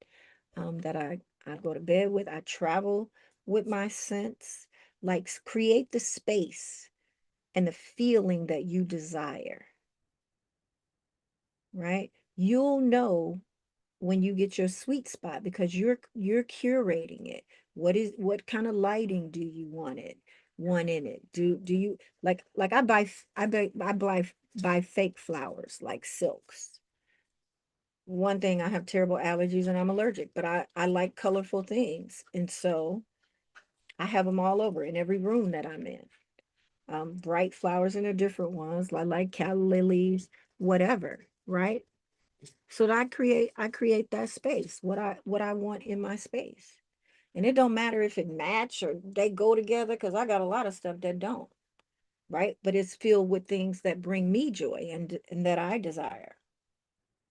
that I go to bed with. I travel with my scents. Like create the space and the feeling that you desire, right? You'll know when you get your sweet spot because you're curating it. What kind of lighting do you want in it? Do you like I buy fake flowers like silks. One thing, I have terrible allergies and I'm allergic, but I like colorful things. And so I have them all over in every room that I'm in. Bright flowers and they're different ones. I like calla lilies, whatever, right? So that I create that space, what I want in my space. And it don't matter if it match or they go together, because I got a lot of stuff that don't, right? But it's filled with things that bring me joy and that I desire.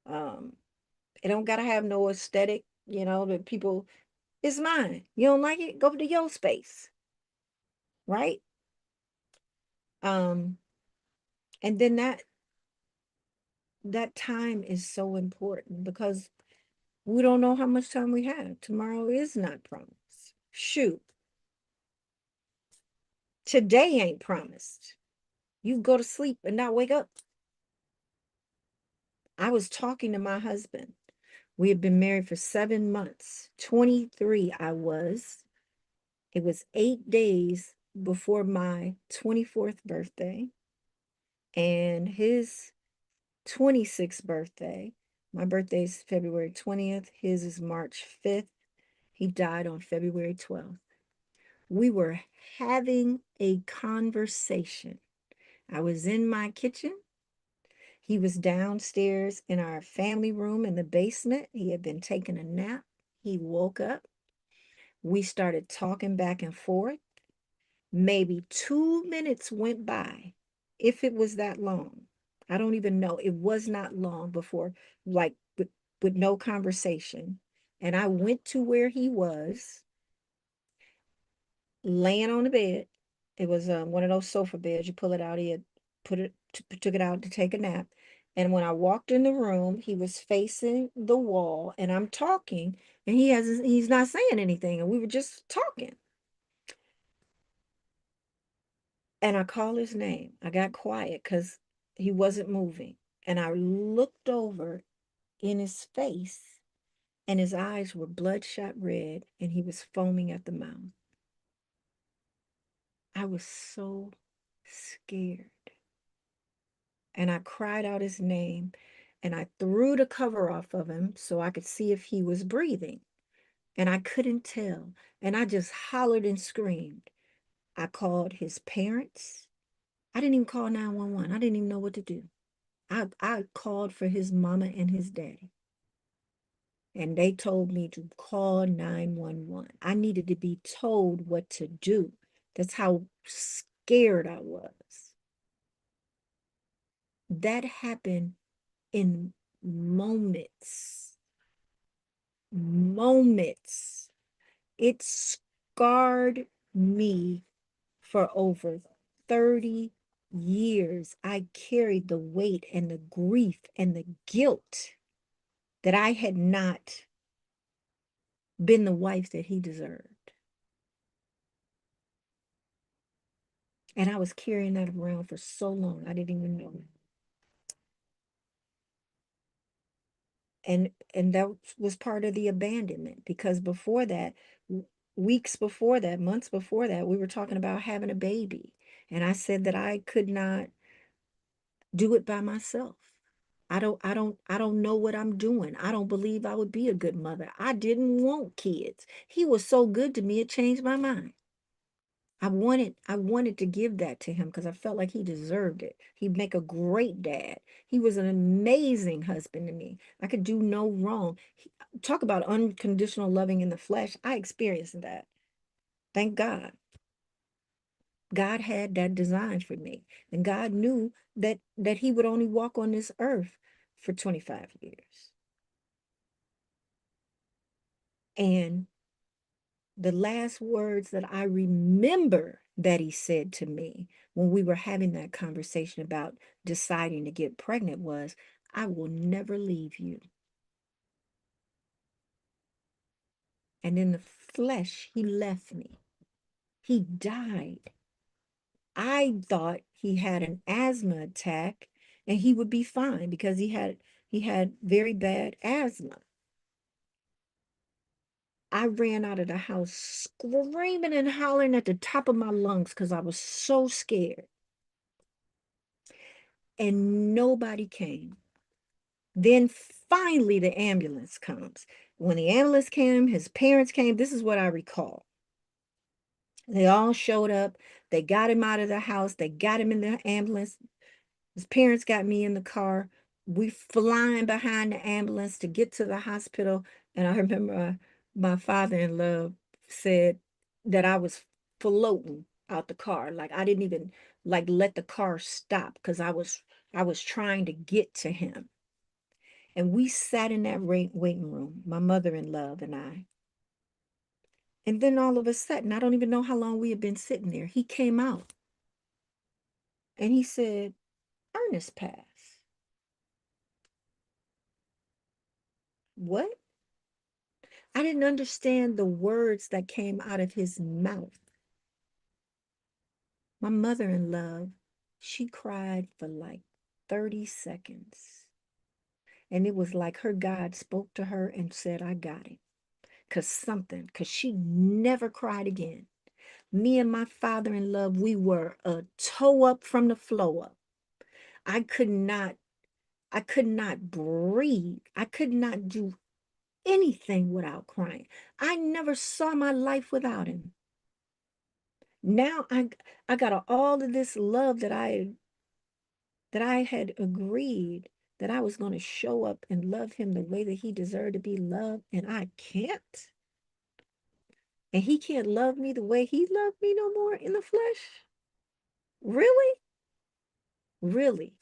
Um, it don't gotta have no aesthetic, that people, it's mine. You don't like it? Go to your space, right? Um, and then that time is so important because we don't know how much time we have. Tomorrow is not promised. Shoot, today ain't promised. You go to sleep and not wake up. I was talking to my husband. We had been married for 7 months. 23 I was. It was 8 days before my 24th birthday and his 26th birthday. My birthday is February 20th. His is March 5th. He died on February 12th. We were having a conversation. I was in my kitchen. He was downstairs in our family room in the basement. He had been taking a nap. He woke up. We started talking back and forth. Maybe 2 minutes went by, if it was that long. I don't even know. It was not long before, like, with no conversation. And I went to where he was laying on the bed. It was one of those sofa beds. You pull it out. He had took it out to take a nap. And when I walked in the room, he was facing the wall, and I'm talking, and he's not saying anything, and we were just talking. And I called his name. I got quiet because he wasn't moving, and I looked over in his face, and his eyes were bloodshot red, and he was foaming at the mouth. I was so scared. And I cried out his name and I threw the cover off of him so I could see if he was breathing. And I couldn't tell. And I just hollered and screamed. I called his parents. I didn't even call 911. I didn't even know what to do. I called for his mama and his daddy, and they told me to call 911. I needed to be told what to do. That's how scared I was. That happened in moments. Moments. It scarred me for over 30 years. I carried the weight and the grief and the guilt that I had not been the wife that he deserved. And I was carrying that around for so long, I didn't even know it. And that was part of the abandonment, because before that, weeks before that, months before that, we were talking about having a baby. And I said that I could not do it by myself. I don't know what I'm doing. I don't believe I would be a good mother. I didn't want kids. He was so good to me, it changed my mind. I wanted to give that to him because I felt like he deserved it. He'd make a great dad. He was an amazing husband to me. I could do no wrong. Talk about unconditional loving in the flesh. I experienced that. Thank God. God had that design for me. And God knew that he would only walk on this earth for 25 years. And the last words that I remember that he said to me when we were having that conversation about deciding to get pregnant was, I will never leave you. And in the flesh, he left me. He died. I thought he had an asthma attack and he would be fine because he had very bad asthma. I ran out of the house screaming and hollering at the top of my lungs because I was so scared. And nobody came. Then finally the ambulance comes. When the ambulance came, his parents came. This is what I recall. They all showed up. They got him out of the house. They got him in the ambulance. His parents got me in the car. We flying behind the ambulance to get to the hospital. And I remember my father-in-law said that I was floating out the car. Like I didn't even like let the car stop because I was trying to get to him. And we sat in that waiting room, my mother-in-law and I. And then all of a sudden, I don't even know how long we had been sitting there. He came out and he said, Ernest passed. What? I didn't understand the words that came out of his mouth. My mother-in-law, she cried for like 30 seconds. And it was like her God spoke to her and said, I got it. Because she never cried again. Me and my father-in-law, we were a toe up from the floor up. I could not, I could not breathe. I could not do anything without crying. I never saw my life without him. Now I got all of this love that I had agreed that I was going to show up and love him the way that he deserved to be loved, and I can't. And he can't love me the way he loved me no more in the flesh. Really? Really?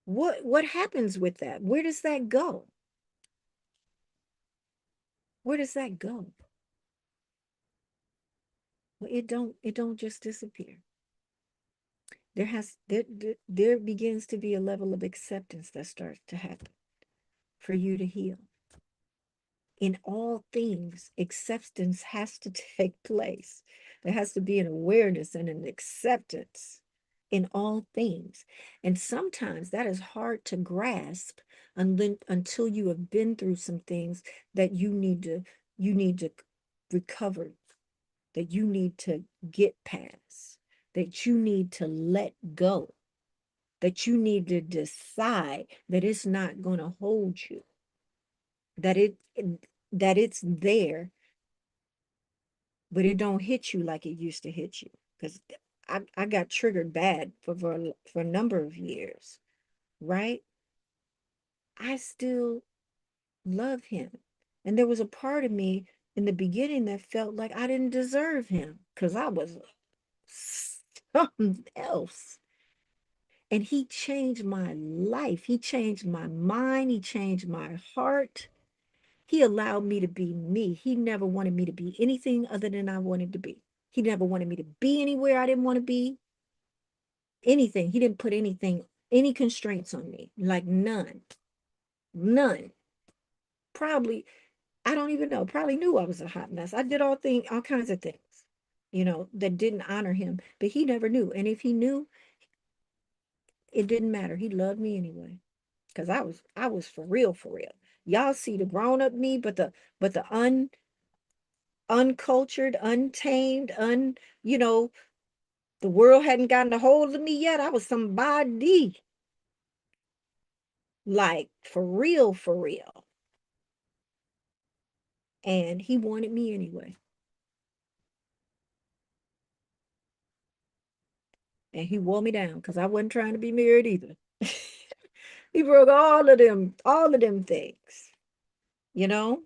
What happens with that? Where does that go? Where does that go? Well, it don't just disappear. There begins to be a level of acceptance that starts to happen for you to heal. In all things, acceptance has to take place. There has to be an awareness and an acceptance in all things. And sometimes that is hard to grasp until you have been through some things that you need to recover, that you need to get past, that you need to let go, that you need to decide that it's not going to hold you, that it's there, but it don't hit you like it used to hit you. Because I got triggered bad for a number of years, right? I still love him. And there was a part of me in the beginning that felt like I didn't deserve him because I was something else. And he changed my life. He changed my mind. He changed my heart. He allowed me to be me. He never wanted me to be anything other than I wanted to be. He never wanted me to be anywhere I didn't want to be. Anything. He didn't put anything, any constraints on me. Like none. None. Probably, I don't even know, probably knew I was a hot mess. I did all kinds of things, that didn't honor him, but he never knew. And if he knew, it didn't matter. He loved me anyway. Because I was for real, for real. Y'all see the grown up me, but the uncultured, untamed, the world hadn't gotten a hold of me yet. I was somebody, like for real, for real. And he wanted me anyway. And he wore me down because I wasn't trying to be married either. He broke all of them things, you know,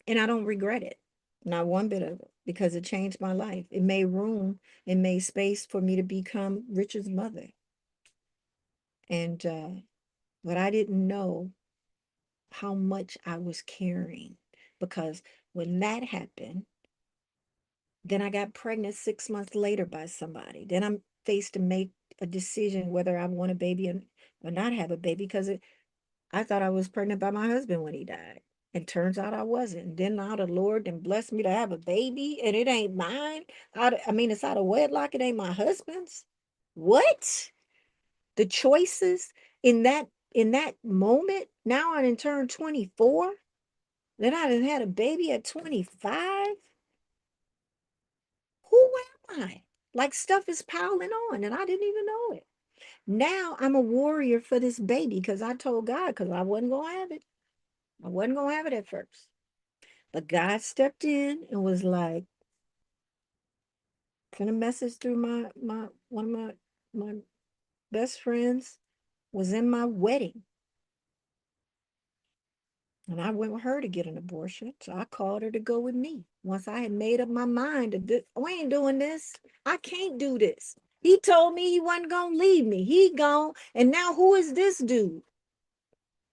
and I don't regret it. Not one bit of it, because it changed my life. It made room, it made space for me to become Richard's mother. And but I didn't know how much I was carrying, because when that happened, then I got pregnant 6 months later by somebody. Then I'm faced to make a decision whether I want a baby or not have a baby, because I thought I was pregnant by my husband when he died. And turns out I wasn't. And then now the Lord then blessed me to have a baby, and it ain't mine. I mean, it's out of wedlock. It ain't my husband's. What? The choices in that moment. Now I done turned 24. Then I done had a baby at 25. Who am I? Like stuff is piling on, and I didn't even know it. Now I'm a warrior for this baby because I told God, because I wasn't gonna have it. I wasn't gonna have it at first. But God stepped in and was like, sent a message through my one of my best friends was in my wedding. And I went with her to get an abortion. So I called her to go with me. Once I had made up my mind to do, we ain't doing this. I can't do this. He told me he wasn't gonna leave me. He gone. And now who is this dude?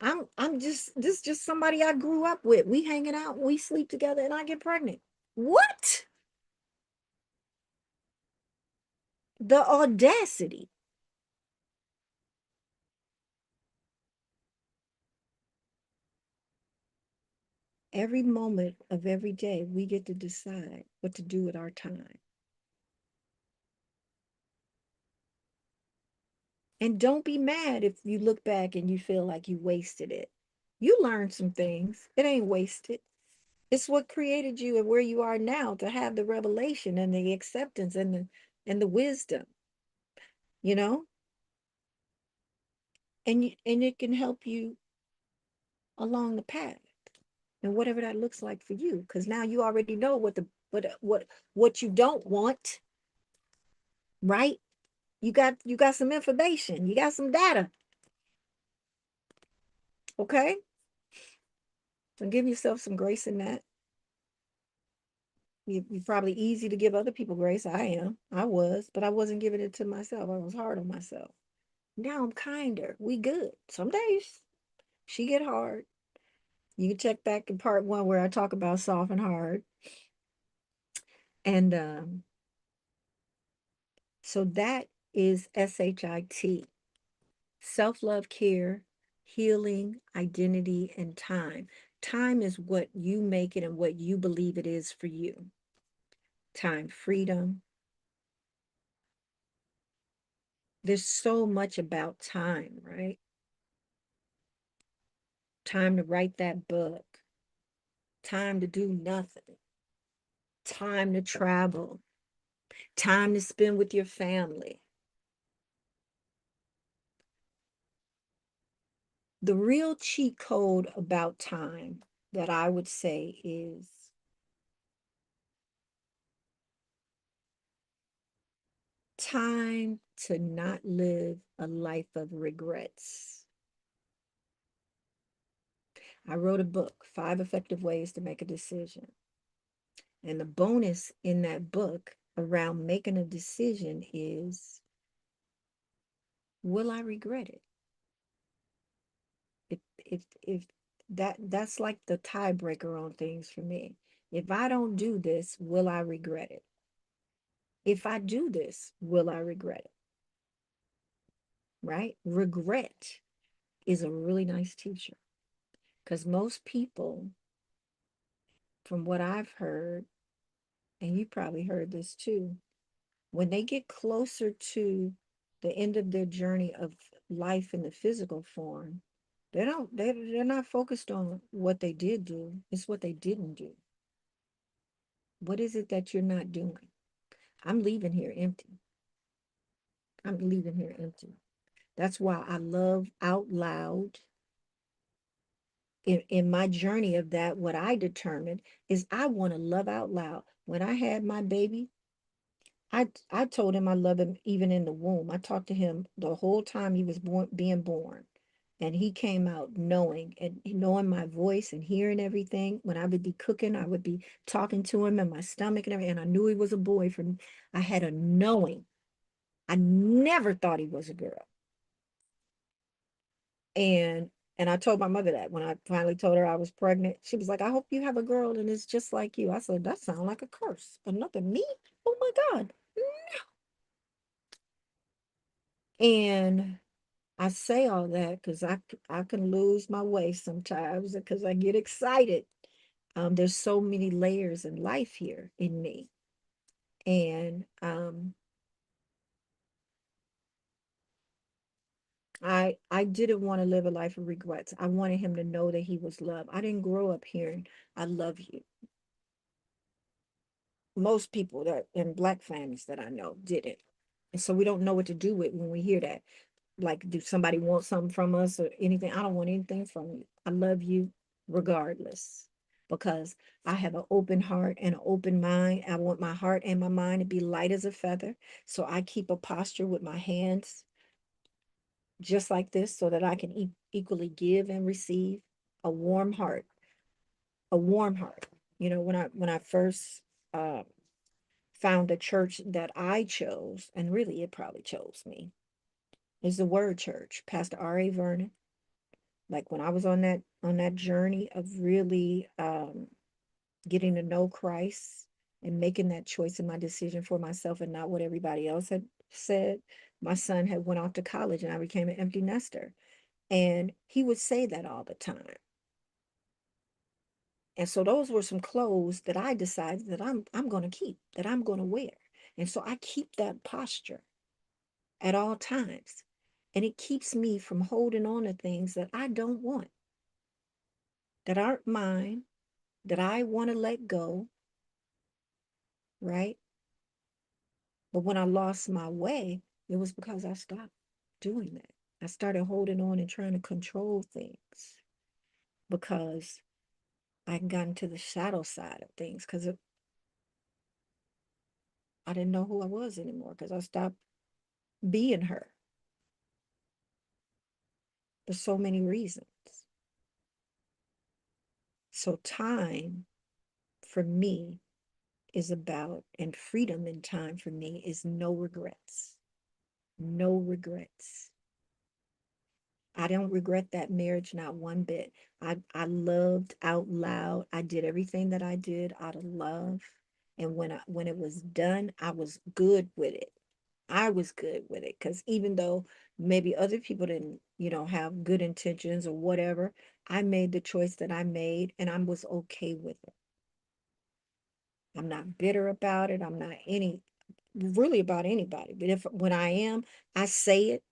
I'm just this is just somebody I grew up with. We hanging out, we sleep together, and I get pregnant. What? The audacity. Every moment of every day, we get to decide what to do with our time. And don't be mad if you look back and you feel like you wasted it. You learned some things. It ain't wasted. It's what created you and where you are now to have the revelation and the acceptance and the wisdom, you know? And it can help you along the path and whatever that looks like for you, because now you already know what you don't want, right? You got some information, you got some data. Okay, so give yourself some grace in that. You're probably easy to give other people grace. I was, but I wasn't giving it to myself. I was hard on myself. Now I'm kinder. We good. Some days she get hard. You can check back in part one where I talk about soft and hard. And so that is SHIT. Self-love, care, healing, identity, and time. Time is what you make it and what you believe it is for you. Time, freedom. There's so much about time, right? Time to write that book, time to do nothing, time to travel, time to spend with your family. The real cheat code about time that I would say is Time to not live a life of regrets. I wrote a book, 5 Effective Ways to Make a Decision. And the bonus in that book around making a decision is, will I regret it? If that's like the tiebreaker on things for me. If I don't do this, will I regret it? If I do this, will I regret it? Right? Regret is a really nice teacher because most people, from what I've heard, and you probably heard this too, when they get closer to the end of their journey of life in the physical form, they're not focused on what they did do. It's what they didn't do. What is it that you're not doing? I'm leaving here empty. I'm leaving here empty. That's why I love out loud. In my journey of that, what I determined is I want to love out loud. When I had my baby, I told him I love him even in the womb. I talked to him the whole time he was being born. And he came out knowing my voice and hearing everything. When I would be cooking, I would be talking to him in my stomach and everything. And I knew he was a boy from, I had a knowing. I never thought he was a girl. And and I told my mother that when I finally told her I was pregnant, she was like, I hope you have a girl and it's just like you. I said, that sounds like a curse. Another me? Oh my God. And I say all that because I can lose my way sometimes because I get excited. There's so many layers in life here in me. And I didn't want to live a life of regrets. I wanted him to know that he was loved. I didn't grow up hearing, I love you. Most people that in Black families that I know didn't. And so we don't know what to do with when we hear that. Like, do somebody want something from us or anything? I don't want anything from you. I love you regardless because I have an open heart and an open mind. I want my heart and my mind to be light as a feather. So I keep a posture with my hands just like this so that I can equally give and receive a warm heart, a warm heart. You know, when I first uh, found a church that I chose, and really it probably chose me, is the Word Church, Pastor R.A. Vernon. Like when I was on that journey of really getting to know Christ and making that choice and my decision for myself and not what everybody else had said, my son had went off to college and I became an empty nester. And he would say that all the time. And so those were some clothes that I decided that I'm going to keep, that I'm going to wear. And so I keep that posture at all times. And it keeps me from holding on to things that I don't want, that aren't mine, that I want to let go, right? But when I lost my way, it was because I stopped doing that. I started holding on and trying to control things because I had gotten to the shadow side of things because I didn't know who I was anymore because I stopped being her for so many reasons. So time for me is about, and freedom in time for me is no regrets. No regrets. I don't regret that marriage, not one bit. I loved out loud. I did everything that I did out of love. And when it was done, I was good with it. I was good with it because even though maybe other people didn't, have good intentions or whatever, I made the choice that I made and I was okay with it. I'm not bitter about it. I'm not really about anybody. But if when I am, I say it.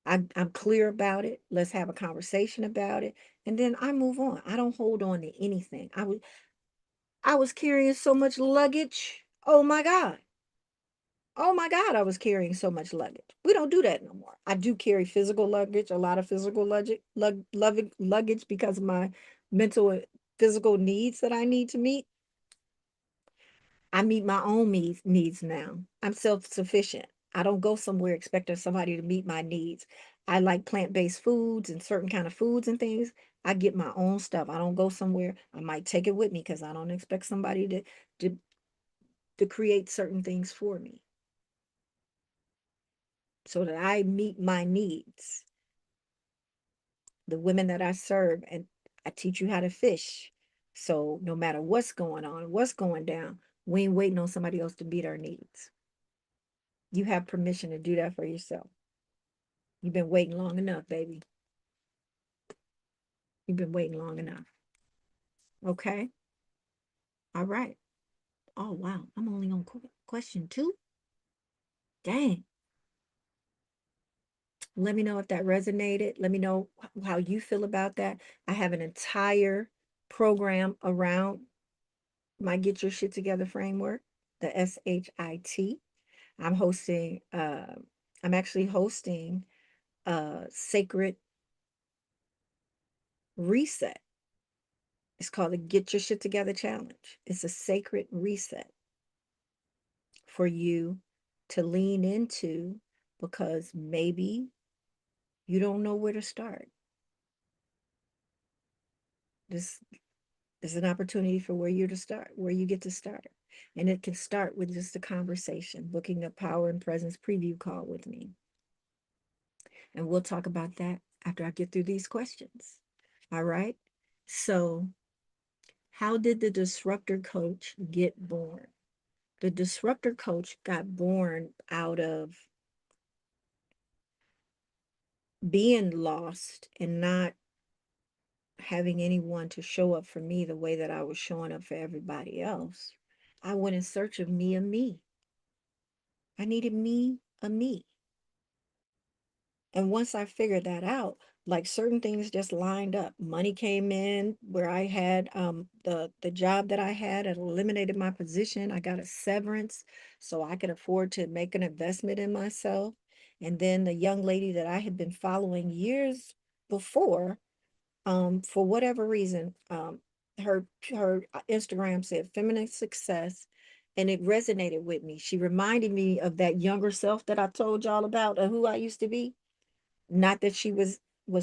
I'm clear about it. Let's have a conversation about it. And then I move on. I don't hold on to anything. I was carrying so much luggage. Oh my God. Oh my God, I was carrying so much luggage. We don't do that no more. I do carry physical luggage, a lot of physical luggage because of my mental and physical needs that I need to meet. I meet my own needs now. I'm self-sufficient. I don't go somewhere expecting somebody to meet my needs. I like plant-based foods and certain kind of foods and things. I get my own stuff. I don't go somewhere. I might take it with me because I don't expect somebody to to create certain things for me so that I meet my needs. The women that I serve, and I teach you how to fish. So no matter what's going on, what's going down, we ain't waiting on somebody else to meet our needs. You have permission to do that for yourself. You've been waiting long enough, baby. You've been waiting long enough. Okay. All right. Oh, wow. I'm only on question two. Dang. Let me know if that resonated. Let me know how you feel about that. I have an entire program around my Get Your Shit Together framework, the S.H.I.T. I'm hosting, I'm actually hosting a sacred reset. It's called the Get Your Shit Together Challenge. It's a sacred reset for you to lean into because maybe you don't know where to start. This is an opportunity for where you to start, where you get to start. And it can start with just a conversation, booking a power and presence preview call with me. And we'll talk about that after I get through these questions. All right. So, how did the disruptor coach get born? The disruptor coach got born out of being lost and not having anyone to show up for me the way that I was showing up for everybody else. I went in search of me, a me. I needed me, a me. And once I figured that out, like certain things just lined up. Money came in where I had the job that I had, it eliminated my position. I got a severance so I could afford to make an investment in myself. And then the young lady that I had been following years before, for whatever reason, her Instagram said feminine success, and it resonated with me. She reminded me of that younger self that I told y'all about, of who I used to be. Not that she was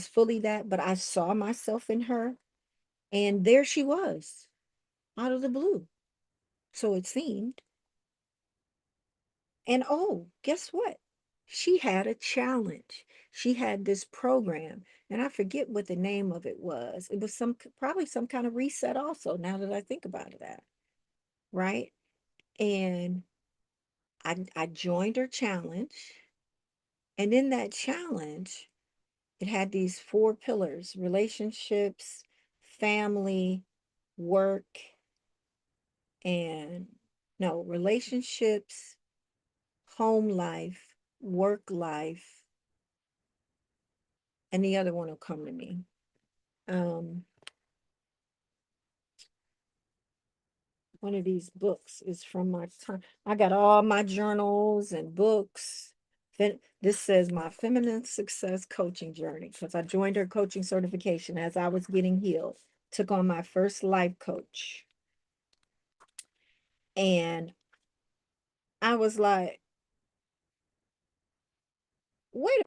fully that, but I saw myself in her, and there she was, out of the blue. So it seemed. And oh, guess what? She had a challenge. She had this program, and I forget what the name of it was. It was probably some kind of reset also, now that I think about that, right? And I joined her challenge, and in that challenge, it had these four pillars: relationships, family, work, and no, relationships, home life, work life, and the other one will come to me. Um, One of these books is from my time. I got all my journals and books. Then this says my feminine success coaching journey because I joined her coaching certification as I was getting healed. Took on my first life coach. And I was like, wait,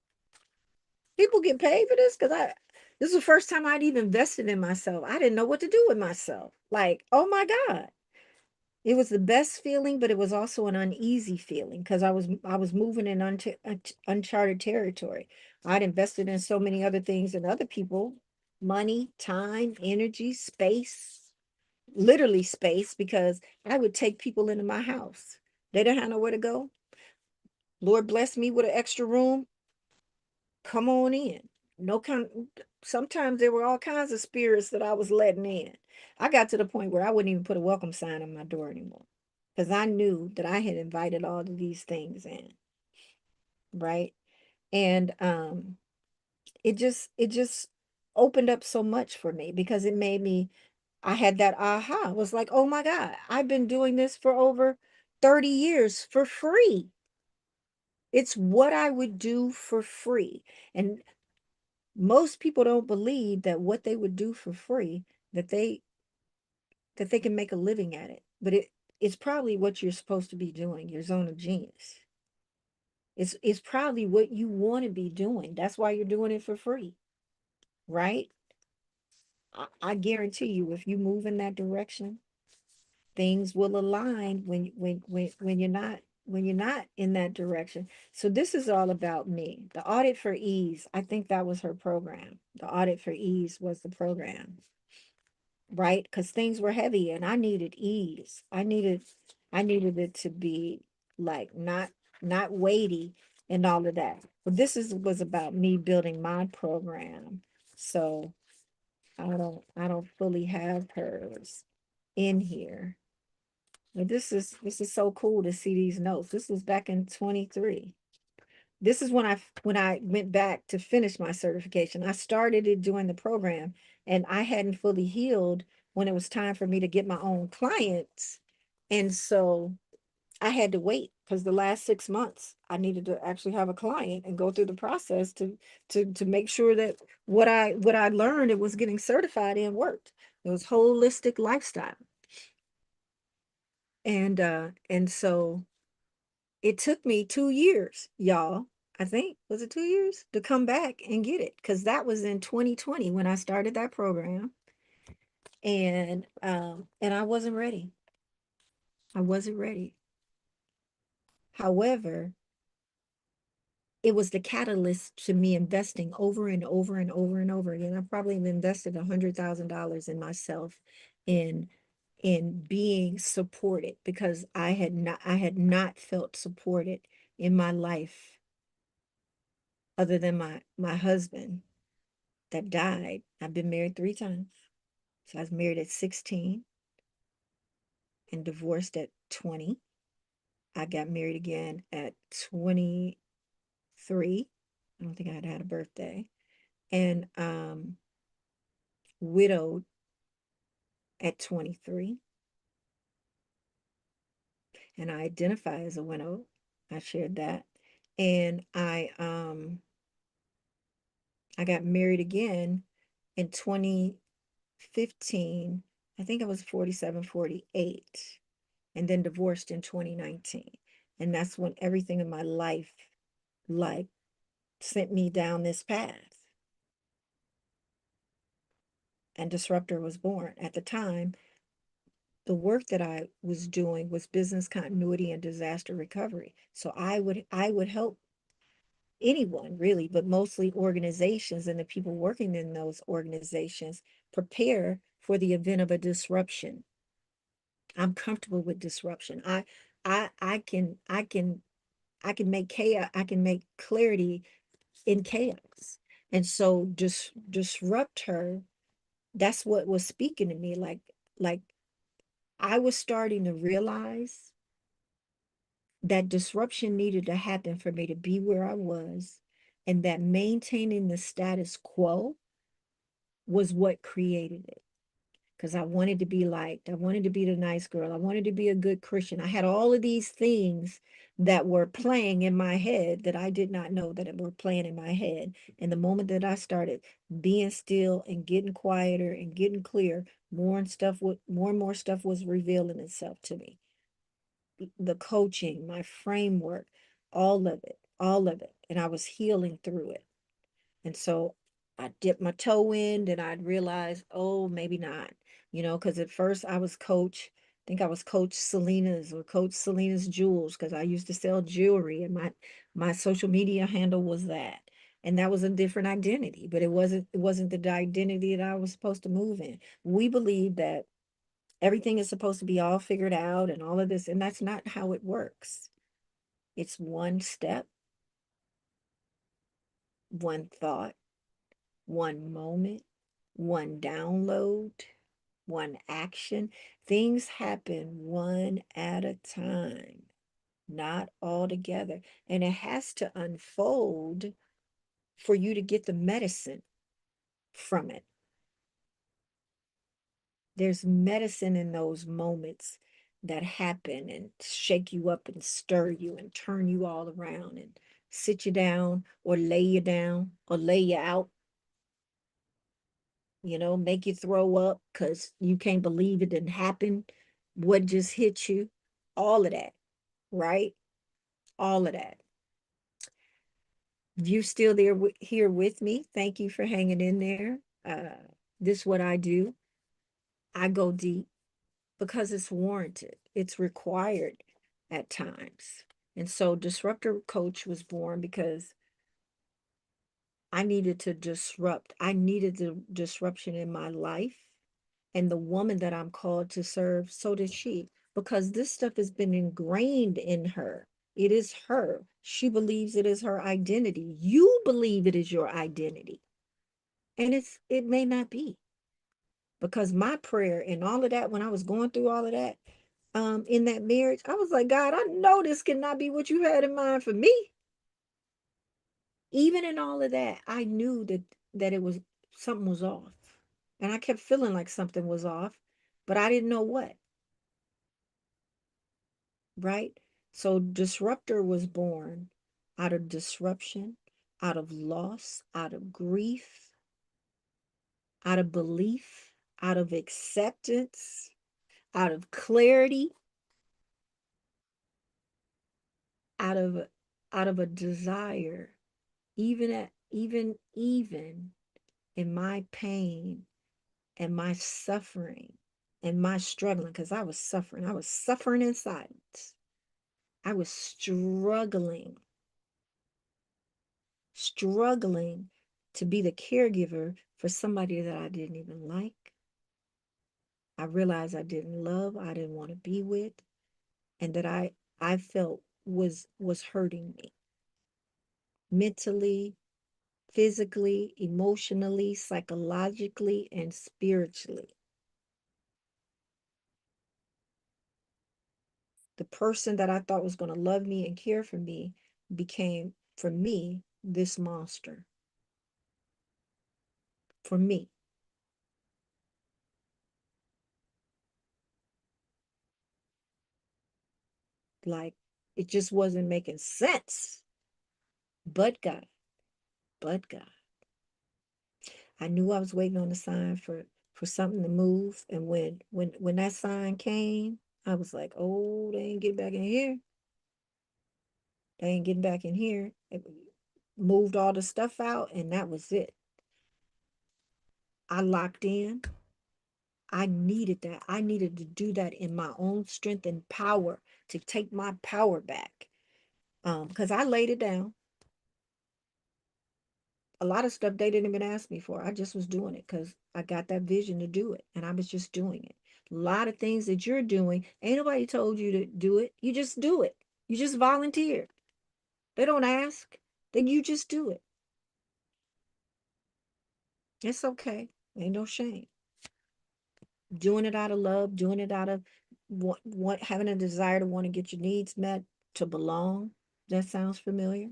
people get paid for this? Because this is the first time I'd even invested in myself. I didn't know what to do with myself. Like, oh my God. It was the best feeling, but it was also an uneasy feeling because I was moving in uncharted territory. I'd invested in so many other things and other people, money, time, energy, space, literally space, because I would take people into my house. They didn't have nowhere to go. Lord bless me with an extra room. Come on in. No kind. Sometimes there were all kinds of spirits that I was letting in. I got to the point where I wouldn't even put a welcome sign on my door anymore because I knew that I had invited all of these things in, right? And it just opened up so much for me because it made me. I had that aha. I was like, oh my God, I've been doing this for over 30 years for free. It's what I would do for free. And most people don't believe that what they would do for free, that they can make a living at it. But it's probably what you're supposed to be doing, your zone of genius. It's probably what you want to be doing. That's why you're doing it for free, right? I guarantee you, if you move in that direction, things will align when you're not in that direction. So this is all about me. The Audit for Ease, I think that was her program. The Audit for Ease was the program, right? Because things were heavy and I needed ease. I needed it to be like not weighty and all of that. But this is was about me building my program. So I don't fully have hers in here. But this is so cool to see these notes. This was back in 23. This is when I went back to finish my certification. I started it during the program and I hadn't fully healed when it was time for me to get my own clients. And so I had to wait because the last 6 months I needed to actually have a client and go through the process to make sure that what I learned it was getting certified and worked. It was holistic lifestyle. And so it took me 2 years, y'all. I think, was it 2 years to come back and get it? Because that was in 2020 when I started that program. And I wasn't ready. I wasn't ready. However, it was the catalyst to me investing over and over and over and over again. I probably have invested $100,000 in myself in being supported because I had not felt supported in my life other than my husband that died. I've been married 3 times. So I was married at 16 and divorced at 20. I got married again at 23. I don't think I had a birthday. And widowed at 23. And I identify as a widow. I shared that. And I got married again in 2015. I think I was 47, 48, and then divorced in 2019. And that's when everything in my life like sent me down this path. And DisruptHer was born. At the time, the work that I was doing was business continuity and disaster recovery. So I would help anyone really, but mostly organizations and the people working in those organizations prepare for the event of a disruption. I'm comfortable with disruption. I can make chaos, I can make clarity in chaos. And so just disrupt her, that's what was speaking to me. Like I was starting to realize that disruption needed to happen for me to be where I was, and that maintaining the status quo was what created it. Because I wanted to be liked. I wanted to be the nice girl. I wanted to be a good Christian. I had all of these things that were playing in my head that I did not know that were playing in my head. And the moment that I started being still and getting quieter and getting clear, more and more stuff was revealing itself to me. The coaching, my framework, all of it, all of it. And I was healing through it. And so I dipped my toe in, and I'd realize, oh, maybe not, because at first I think I was Coach Selina's or Coach Selina's Jewels, because I used to sell jewelry and my social media handle was that. And that was a different identity, but it wasn't the identity that I was supposed to move in. We believe that everything is supposed to be all figured out and all of this, and that's not how it works. It's one step, one thought, one moment, one download, one action. Things happen one at a time, not all together. And it has to unfold for you to get the medicine from it. There's medicine in those moments that happen and shake you up and stir you and turn you all around and sit you down or lay you down or lay you out, make you throw up because you can't believe it didn't happen. What just hit you? All of that, right? All of that. You still there here with me? Thank you for hanging in there. This is what I do. I go deep because it's warranted. It's required at times. And so Disruptor Coach was born because I needed to disrupt. I needed the disruption in my life. And the woman that I'm called to serve, so did she, because this stuff has been ingrained in her. It is her. She believes it is her identity. You believe it is your identity. And it may not be. Because my prayer and all of that, when I was going through all of that, in that marriage, I was like, God, I know this cannot be what you had in mind for me. Even in all of that, I knew that it was something was off. And I kept feeling like something was off, but I didn't know what, right? So Disruptor was born out of disruption, out of loss, out of grief, out of belief, out of acceptance, out of clarity, out of out of a desire, even in my pain and my suffering and my struggling, because I was suffering in silence. I was struggling to be the caregiver for somebody that I didn't even like. I realized I didn't love, I didn't want to be with, and that I felt was hurting me mentally, physically, emotionally, psychologically, and spiritually. The person that I thought was going to love me and care for me became, for me, this monster. For me. Like, it just wasn't making sense. But God, but God. I knew I was waiting on the sign for something to move. And when that sign came, I was like, oh, they ain't getting back in here. They ain't getting back in here. It moved all the stuff out, and that was it. I locked in. I needed that. I needed to do that in my own strength and power to take my power back. Because I laid it down. A lot of stuff they didn't even ask me for. I just was doing it because I got that vision to do it, and I was just doing it. A lot of things that you're doing, ain't nobody told you to do it. You just do it. You just volunteer. They don't ask. Then you just do it. It's okay. Ain't no shame. Doing it out of love, doing it out of having a desire to want to get your needs met, to belong. That sounds familiar.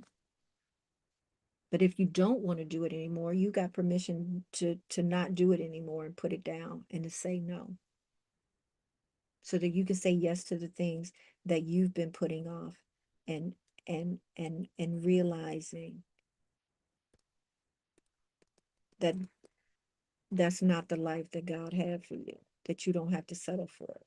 But if you don't want to do it anymore, you got permission to not do it anymore and put it down and to say no. So that you can say yes to the things that you've been putting off and and realizing that that's not the life that God had for you, that you don't have to settle for it,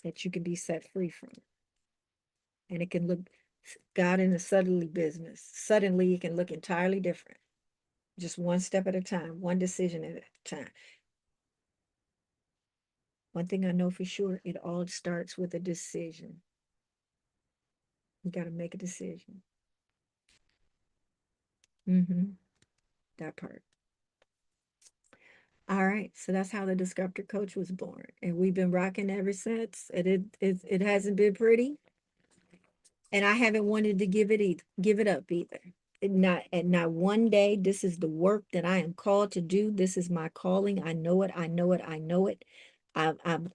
that you can be set free from it. And it can look, God in the suddenly business, suddenly it can look entirely different. Just one step at a time, one decision at a time. One thing I know for sure, it all starts with a decision. You got to make a decision. Mm-hmm. That part. All right. So that's how the Disruptor Coach was born. And we've been rocking ever since. And it hasn't been pretty. And I haven't wanted to give it up either. Not one day. This is the work that I am called to do. This is my calling. I know it. I know it. I know it. I'm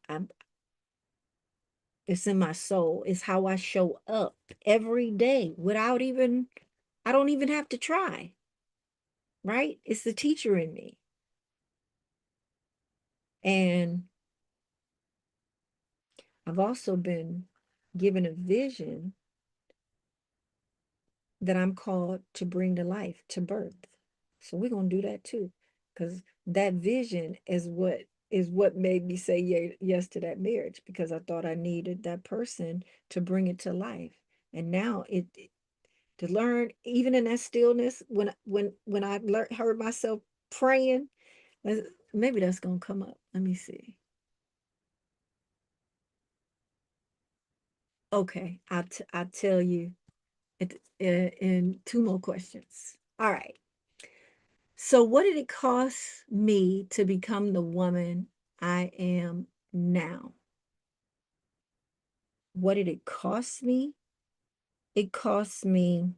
it's in my soul. It's how I show up every day without even, I don't even have to try, right? It's the teacher in me. And I've also been given a vision that I'm called to bring to life, to birth. So we're going to do that too. Because that vision is what is what made me say yes to that marriage, because I thought I needed that person to bring it to life. And now to learn, even in that stillness, when I heard myself praying, maybe that's gonna come up. Let me see. Okay, I'll tell you in two more questions. All right. So, what did it cost me to become the woman I am now? What did it cost me? It cost me,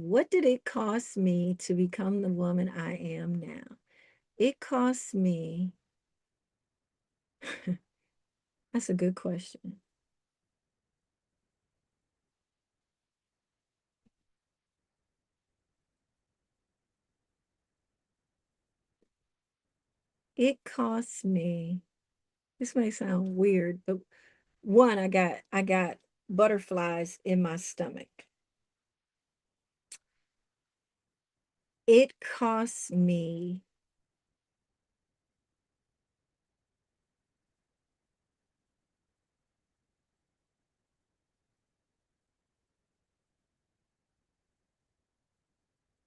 what did it cost me to become the woman I am now? It cost me, that's a good question. It cost me, this may sound weird, but one, I got butterflies in my stomach. It cost me,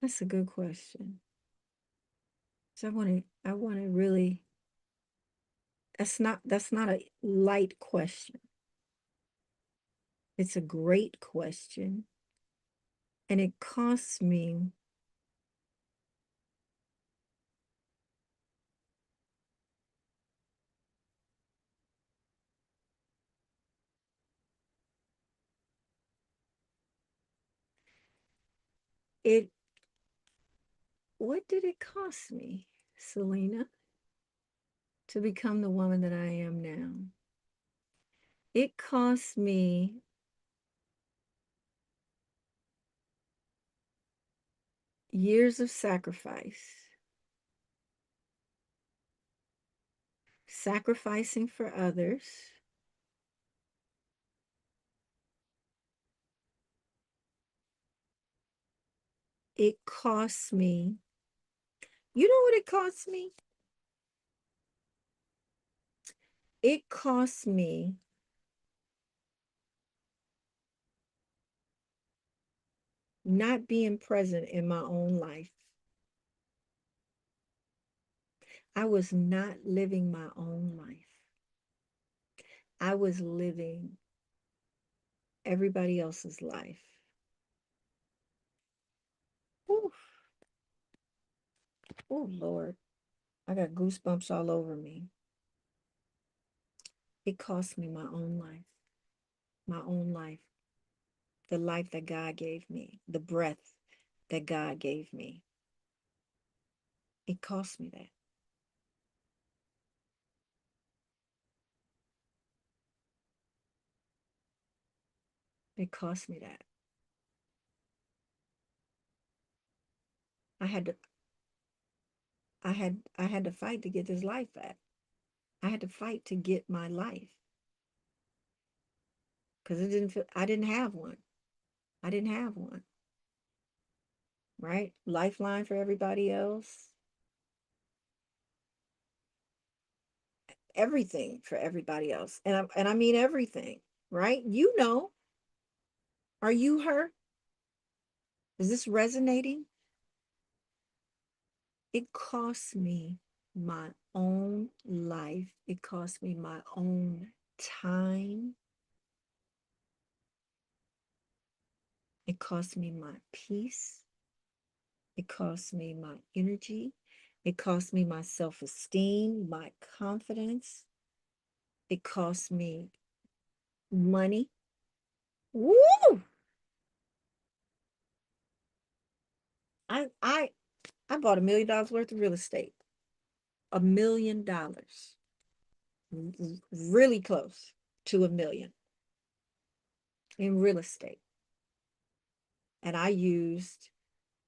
that's a good question. So I want to really, that's not a light question. It's a great question. And it costs me, it what did it cost me, Selena, to become the woman that I am now? It cost me years of sacrifice, sacrificing for others. It costs me, you know what it costs me? It costs me not being present in my own life. I was not living my own life. I was living everybody else's life. Oh, oh Lord, I got goosebumps all over me. It cost me my own life, the life that God gave me, the breath that God gave me. It cost me that. It cost me that. I had to I had to fight to get this life back. I had to fight to get my life because it didn't feel, I didn't have one. I didn't have one, right? Lifeline for everybody else, everything for everybody else. And I mean everything, right? You know, are you her? Is this resonating? It cost me my own life. It cost me my own time. It cost me my peace. It cost me my energy. It cost me my self-esteem, my confidence. It cost me money. Woo! I I I bought $1 million worth of real estate. $1 million. Really close to 1 million in real estate. And I used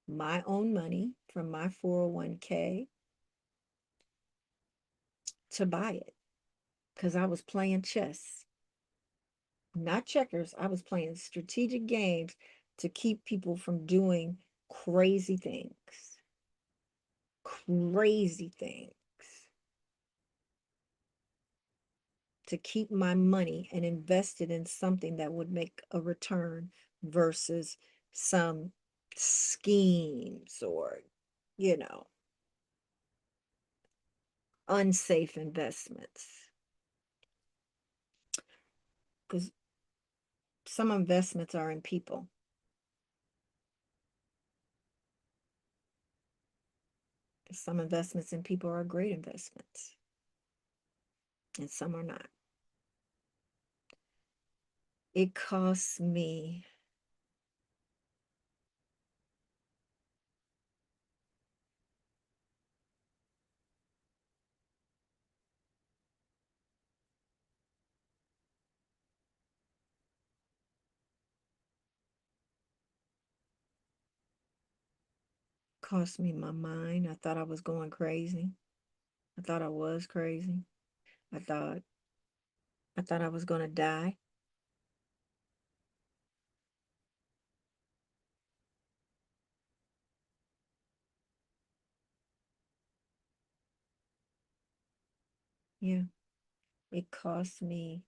my own money from my 401k to buy it because I was playing chess, not checkers. I was playing strategic games to keep people from doing crazy things, crazy things, to keep my money and invest it in something that would make a return versus some schemes or, you know, unsafe investments. Because some investments are in people. Some investments in people are great investments, and some are not. It costs me cost me my mind. I thought I was going crazy. I thought I was crazy. I thought I thought I was going to die. Yeah, it cost me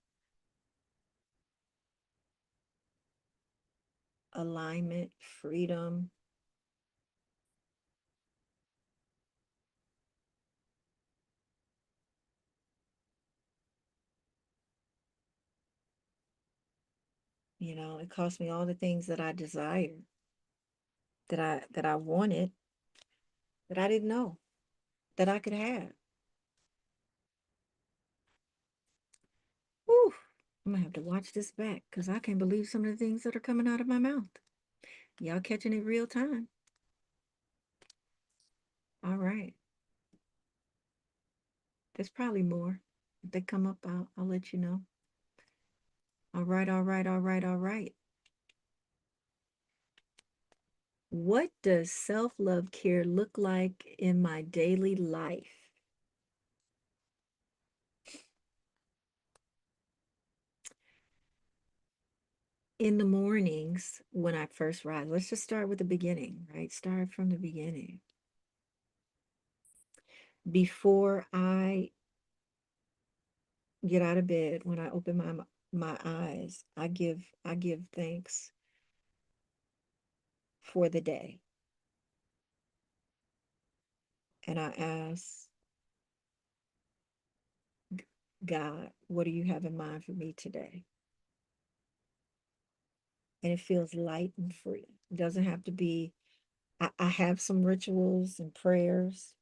alignment, freedom. You know, it cost me all the things that I desired, that I wanted, that I didn't know that I could have. Whew. I'm gonna have to watch this back because I can't believe some of the things that are coming out of my mouth. Y'all catching it real time. All right. There's probably more. If they come up, I'll let you know. All right, all right, all right, all right. What does self-love care look like in my daily life? In the mornings when I first rise, let's just start with the beginning, right? Start from the beginning. Before I get out of bed, when I open my eyes, I give thanks for the day. And I ask God, what do you have in mind for me today? And it feels light and free. It doesn't have to be, I have some rituals and prayers.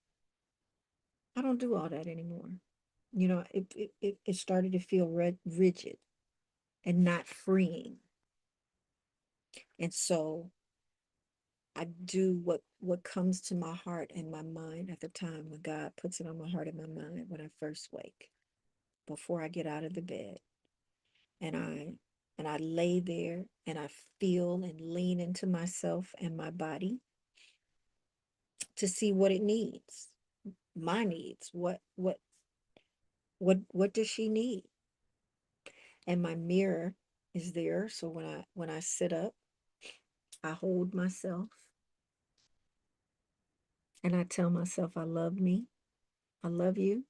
I don't do all that anymore. You know, it started to feel rigid and not freeing. And so I do what comes to my heart and my mind at the time when God puts it on my heart and my mind when I first wake, before I get out of the bed. And I lay there and I feel and lean into myself and my body to see what it needs, my needs. What does she need? And my mirror is there. So when I sit up, I hold myself and I tell myself I love me. I love you.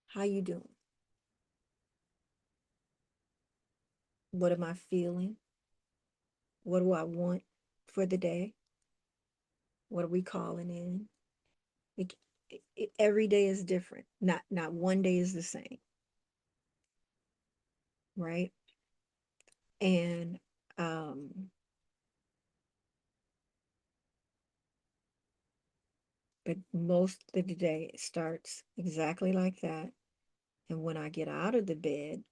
How you doing? What am I feeling? What do I want for the day? What are we calling in? It, every day is different. Not one day is the same, right? And but most of the day it starts exactly like that. And when I get out of the bed,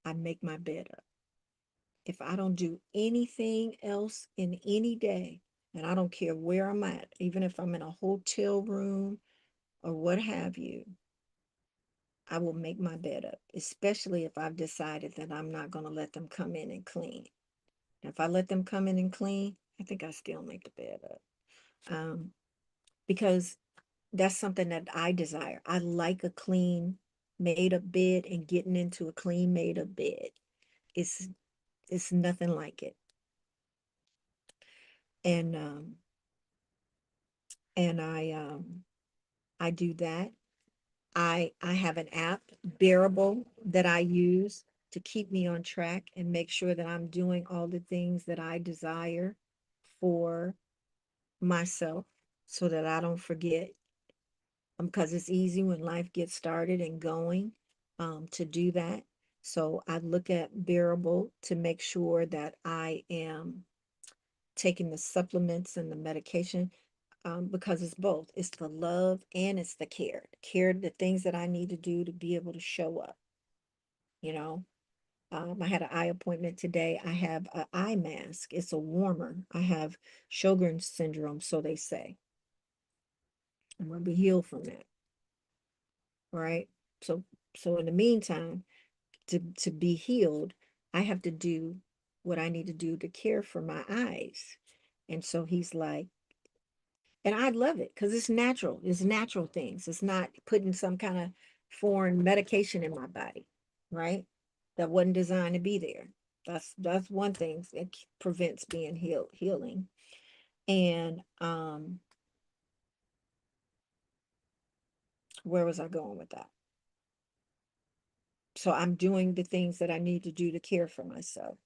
I make my bed up. If I don't do anything else in any day, and I don't care where I'm at, even if I'm in a hotel room or what have you, I will make my bed up, especially if I've decided that I'm not going to let them come in and clean. If I let them come in and clean, I think I still make the bed up. Um, because that's something that I desire. I like a clean made up bed, and getting into a clean made up bed. It's it's nothing like it. and um and I do that. I have an app, Bearable, that I use to keep me on track and make sure that I'm doing all the things that I desire for myself so that I don't forget. Because it's easy when life gets started and going, to do that. So I look at Bearable to make sure that I am taking the supplements and the medication, because it's both. It's the love and it's the care. Care, the things that I need to do to be able to show up, you know. I had an eye appointment today. I have an eye mask. It's a warmer. I have Sjogren's syndrome, so they say. I'm gonna be healed from that, right? So so in the meantime, to be healed, I have to do what I need to do to care for my eyes. And so he's like, and I love it because it's natural. It's natural things. It's not putting some kind of foreign medication in my body, right? That wasn't designed to be there. That's one thing that prevents being healing. And where was I going with that? So I'm doing the things that I need to do to care for myself.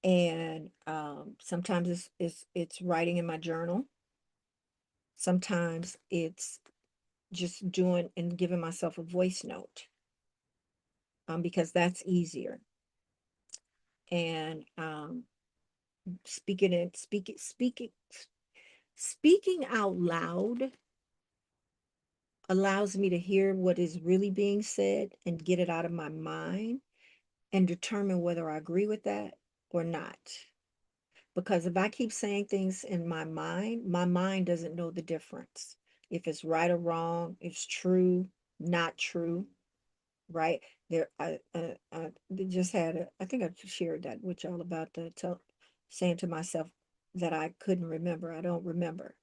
And sometimes it's writing in my journal. Sometimes it's just doing and giving myself a voice note, because that's easier. And speaking out loud allows me to hear what is really being said and get it out of my mind and determine whether I agree with that or not. Because if I keep saying things in my mind doesn't know the difference. If it's right or wrong, it's true, not true, right? There, I just had I think I shared that with y'all about saying to myself that I couldn't remember. I don't remember.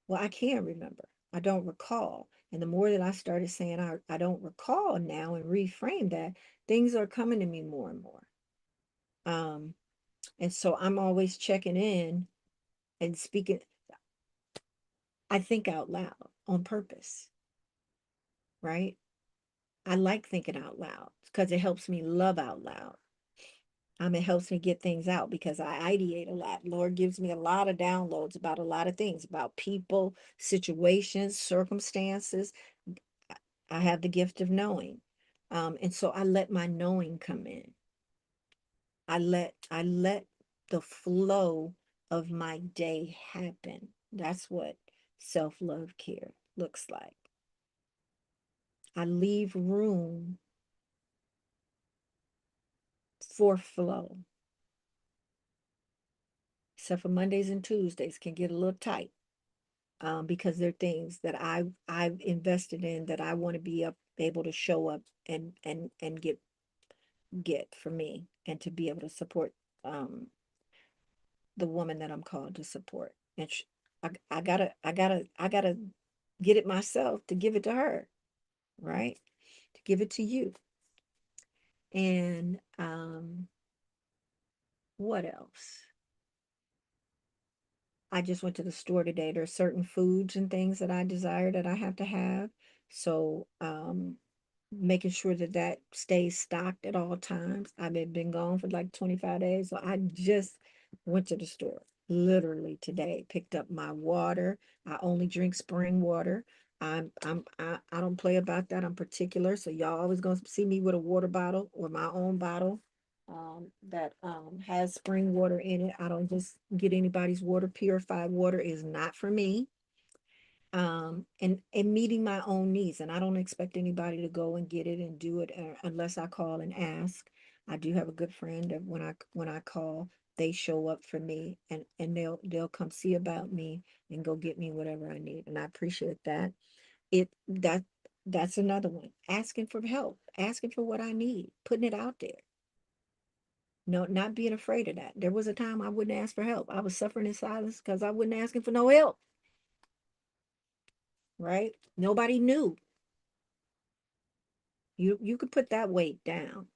Well, I can remember. I don't recall. And the more that I started saying I don't recall now and reframe that, things are coming to me more and more. Um, and so I'm always checking in and speaking. I think out loud on purpose, right? I like thinking out loud because it helps me love out loud. It helps me get things out because I ideate a lot. Lord gives me a lot of downloads about a lot of things, about people, situations, circumstances. I have the gift of knowing. And so I let my knowing come in. I let the flow of my day happen. That's what self-love care looks like. I leave room for flow. Except for Mondays and Tuesdays can get a little tight, because they're things that I've invested in that I want to be able to show up and get for me and to be able to support, um, the woman that I'm called to support. And I gotta get it myself to give it to her, right? To give it to you. And what else? I just went to the store today. There are certain foods and things that I desire that I have to have. So, making sure that that stays stocked at all times. I've been gone for like 25 days. So I just went to the store literally today, picked up my water. I only drink spring water. I don't play about that. I'm particular. So y'all always gonna see me with a water bottle or my own bottle, that has spring water in it. I don't just get anybody's water. Purified water is not for me. And meeting my own needs, and I don't expect anybody to go and get it and do it, unless I call and ask. I do have a good friend that when I call, they show up for me, and they'll come see about me and go get me whatever I need, and I appreciate that. it that that's another one, asking for help, asking for what I need, putting it out there. No, not being afraid of that. There was a time I wouldn't ask for help. I was suffering in silence because I wasn't asking for no help, right? Nobody knew. You could put that weight down.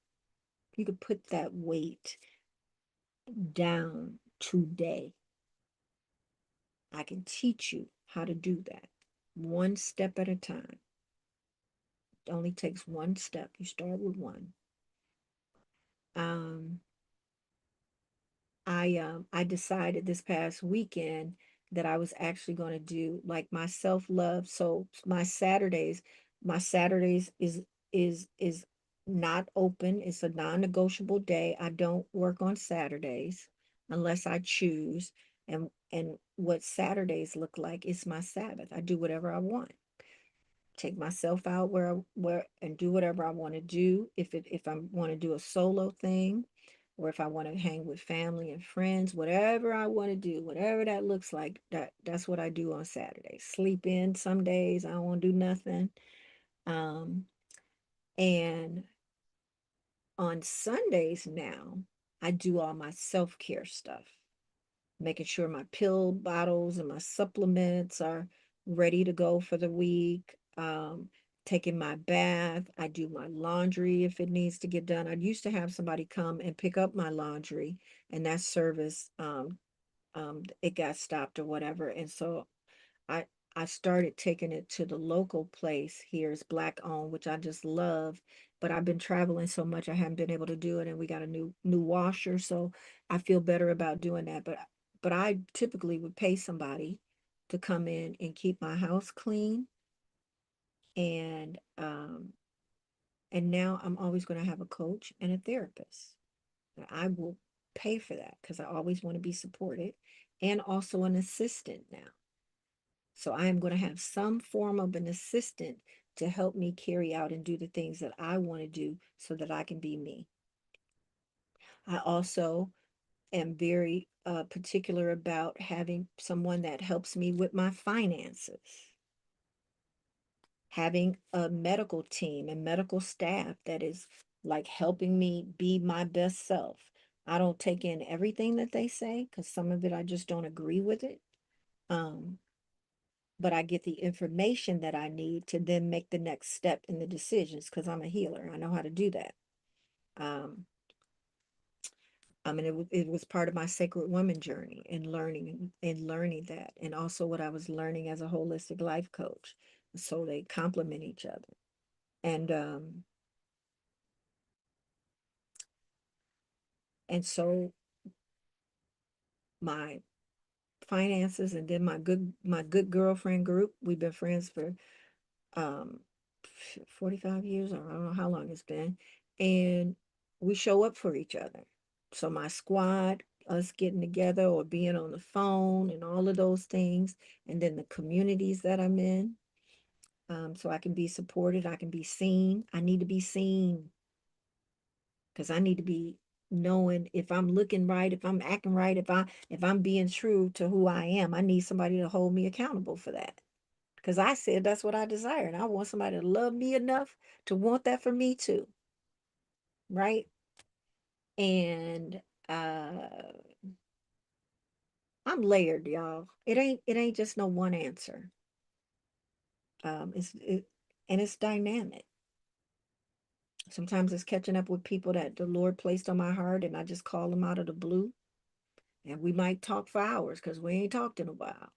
You could put that weight down today. I can teach you how to do that one step at a time. It only takes one step. You start with one. Um, I decided this past weekend that I was actually going to do like my self-love. So my Saturdays is not open. It's a non-negotiable day. I don't work on Saturdays unless I choose. And what Saturdays look like is my Sabbath. I do whatever I want. Take myself out where and do whatever I want to do. If I want to do a solo thing, or if I want to hang with family and friends, whatever I want to do, whatever that looks like, that's what I do on Saturdays. Sleep in some days, I don't want to do nothing. Um, and on Sundays now, I do all my self-care stuff, making sure my pill bottles and my supplements are ready to go for the week. Taking my bath. I do my laundry if it needs to get done. I used to have somebody come and pick up my laundry, and that service, it got stopped or whatever. And so I I started taking it to the local place here. It's black owned, which I just love. But I've been traveling so much I haven't been able to do it. And we got a new washer. So I feel better about doing that. But I typically would pay somebody to come in and keep my house clean. And now I'm always going to have a coach and a therapist. I will pay for that because I always want to be supported, and also an assistant now. So I am going to have some form of an assistant to help me carry out and do the things that I want to do so that I can be me. I also am very particular about having someone that helps me with my finances, having a medical team and medical staff that is like helping me be my best self. I don't take in everything that they say because some of it I just don't agree with it. Um, but I get the information that I need to then make the next step in the decisions because I'm a healer. I know how to do that. Um, I mean, it was part of my sacred woman journey and learning that, and also what I was learning as a holistic life coach. So they complement each other. And so my finances, and then my good girlfriend group. We've been friends for um 45 years, or I don't know how long it's been, and we show up for each other. So my squad, us getting together or being on the phone and all of those things, and then the communities that I'm in, so I can be supported, I can be seen. I need to be seen because I need to be knowing if I'm looking right, if I'm acting right, if I'm being true to who I am. I need somebody to hold me accountable for that. Because I said that's what I desire. And I want somebody to love me enough to want that for me too. Right. And I'm layered, y'all. It ain't just no one answer. And it's dynamic. Sometimes it's catching up with people that the Lord placed on my heart, and I just call them out of the blue. And we might talk for hours because we ain't talked in a while.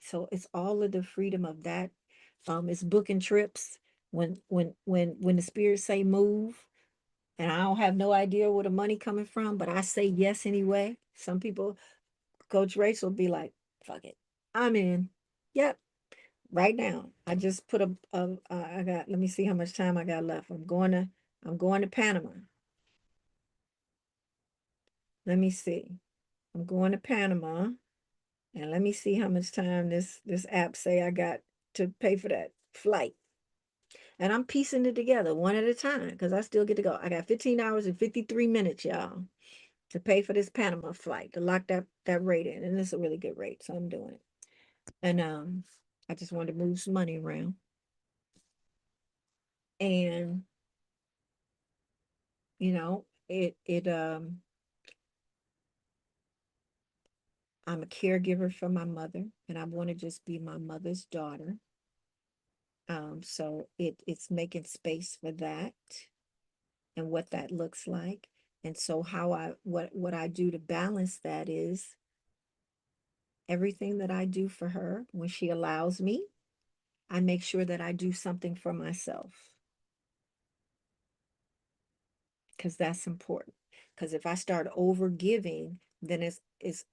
So it's all of the freedom of that. It's booking trips when the spirits say move, and I don't have no idea where the money coming from, but I say yes anyway. Some people, Coach Rachel, be like, "Fuck it, I'm in." Yep, right now. I just put I got. Let me see how much time I got left. I'm going to Panama. Let me see. I'm going to Panama. And let me see how much time this app say I got to pay for that flight. And I'm piecing it together one at a time because I still get to go. I got 15 hours and 53 minutes, y'all, to pay for this Panama flight to lock that rate in. And it's a really good rate, so I'm doing it. And I just wanted to move some money around. And I'm a caregiver for my mother, and I want to just be my mother's daughter. So it's making space for that and what that looks like. And so what I do to balance that is everything that I do for her when she allows me, I make sure that I do something for myself because that's important. Because if I start over giving, then it's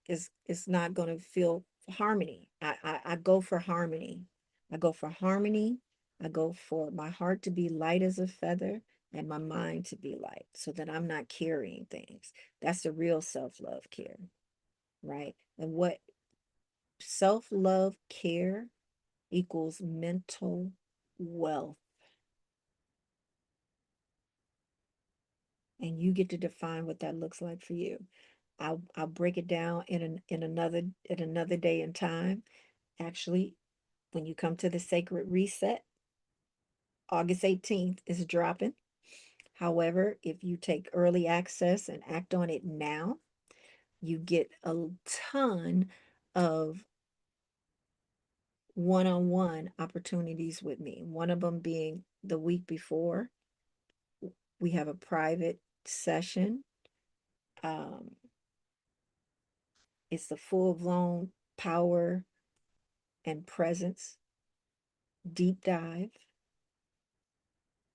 not going to feel harmony. I go for harmony. I go for harmony. I go for my heart to be light as a feather and my mind to be light so that I'm not carrying things. That's the real self-love care, right? And what self-love care equals mental wealth. And you get to define what that looks like for you. I'll break it down in another day and time. Actually, when you come to the sacred reset, August 18th is dropping. However, if you take early access and act on it now, you get a ton of one-on-one opportunities with me. One of them being the week before, we have a private session. Um, it's the full-blown power and presence deep dive.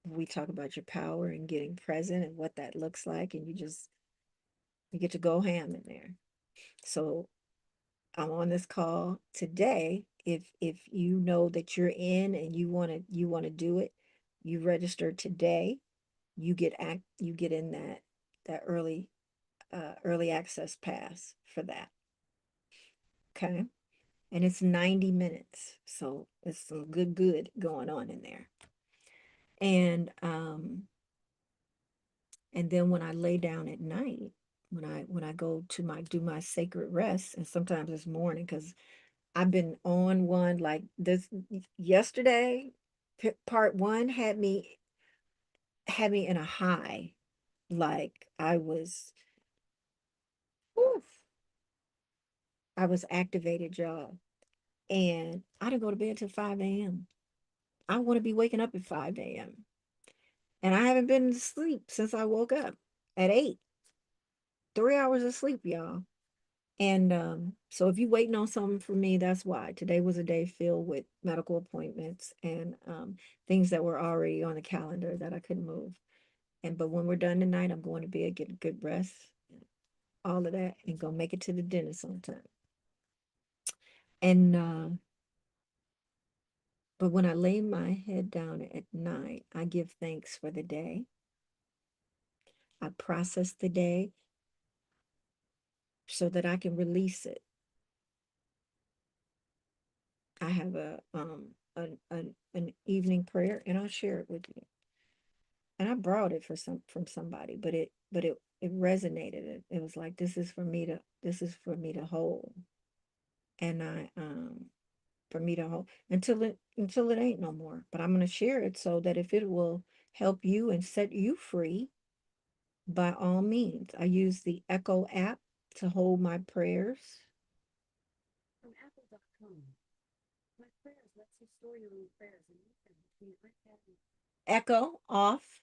We talk about your power and getting present and what that looks like, and you get to go ham in there. So I'm on this call today. If you know that you're in and you want to do it, you register today. You get in that early access pass for that. Okay. And it's 90 minutes. So it's some good going on in there. And then when I lay down at night, when I go to my do my sacred rest, and sometimes it's morning because I've been on one like this yesterday. Part one had me in a high, like oof, I was activated, y'all, and I didn't go to bed till 5 a.m. I want to be waking up at 5 a.m. and I haven't been to sleep since I woke up at 8. 3 hours of sleep, y'all. And so if you're waiting on something from me, that's why. Today was a day filled with medical appointments and things that were already on the calendar that I couldn't move. But when we're done tonight, I'm going to bed, get a good rest, all of that, and go make it to the dentist on time. And but when I lay my head down at night, I give thanks for the day. I process the day so that I can release it. I have an evening prayer, and I'll share it with you. And I borrowed it from somebody, but it resonated. It was like this is for me to hold, and I for me to hold until it ain't no more. But I'm gonna share it so that if it will help you and set you free, by all means. I use the Echo app to hold my prayers. From apple.com. My prayers lets you store your own prayers and use them between iPad and Echo off.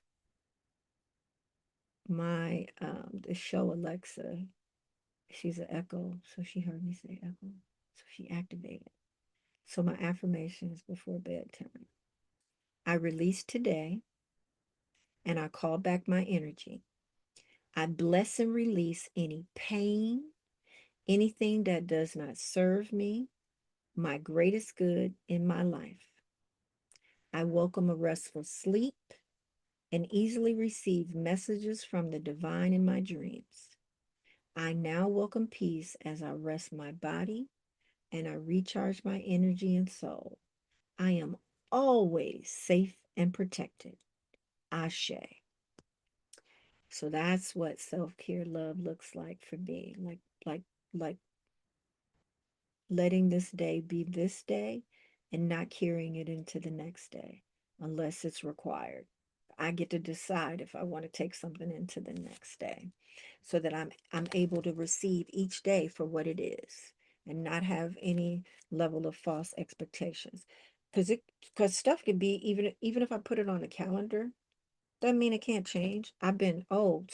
My the show Alexa, she's an Echo, so she heard me say Echo, so she activated. So my affirmations before bedtime. I release today and I call back my energy. I bless and release any pain, anything that does not serve me, my greatest good in my life. I welcome a restful sleep and easily receive messages from the divine in my dreams. I now welcome peace as I rest my body and I recharge my energy and soul. I am always safe and protected. Ashe. So that's what self-care love looks like for me. Like like letting this day be this day and not carrying it into the next day unless it's required. I get to decide if I want to take something into the next day so that I'm able to receive each day for what it is and not have any level of false expectations. Because stuff can be even if I put it on a calendar, doesn't mean it can't change. I've been, oh,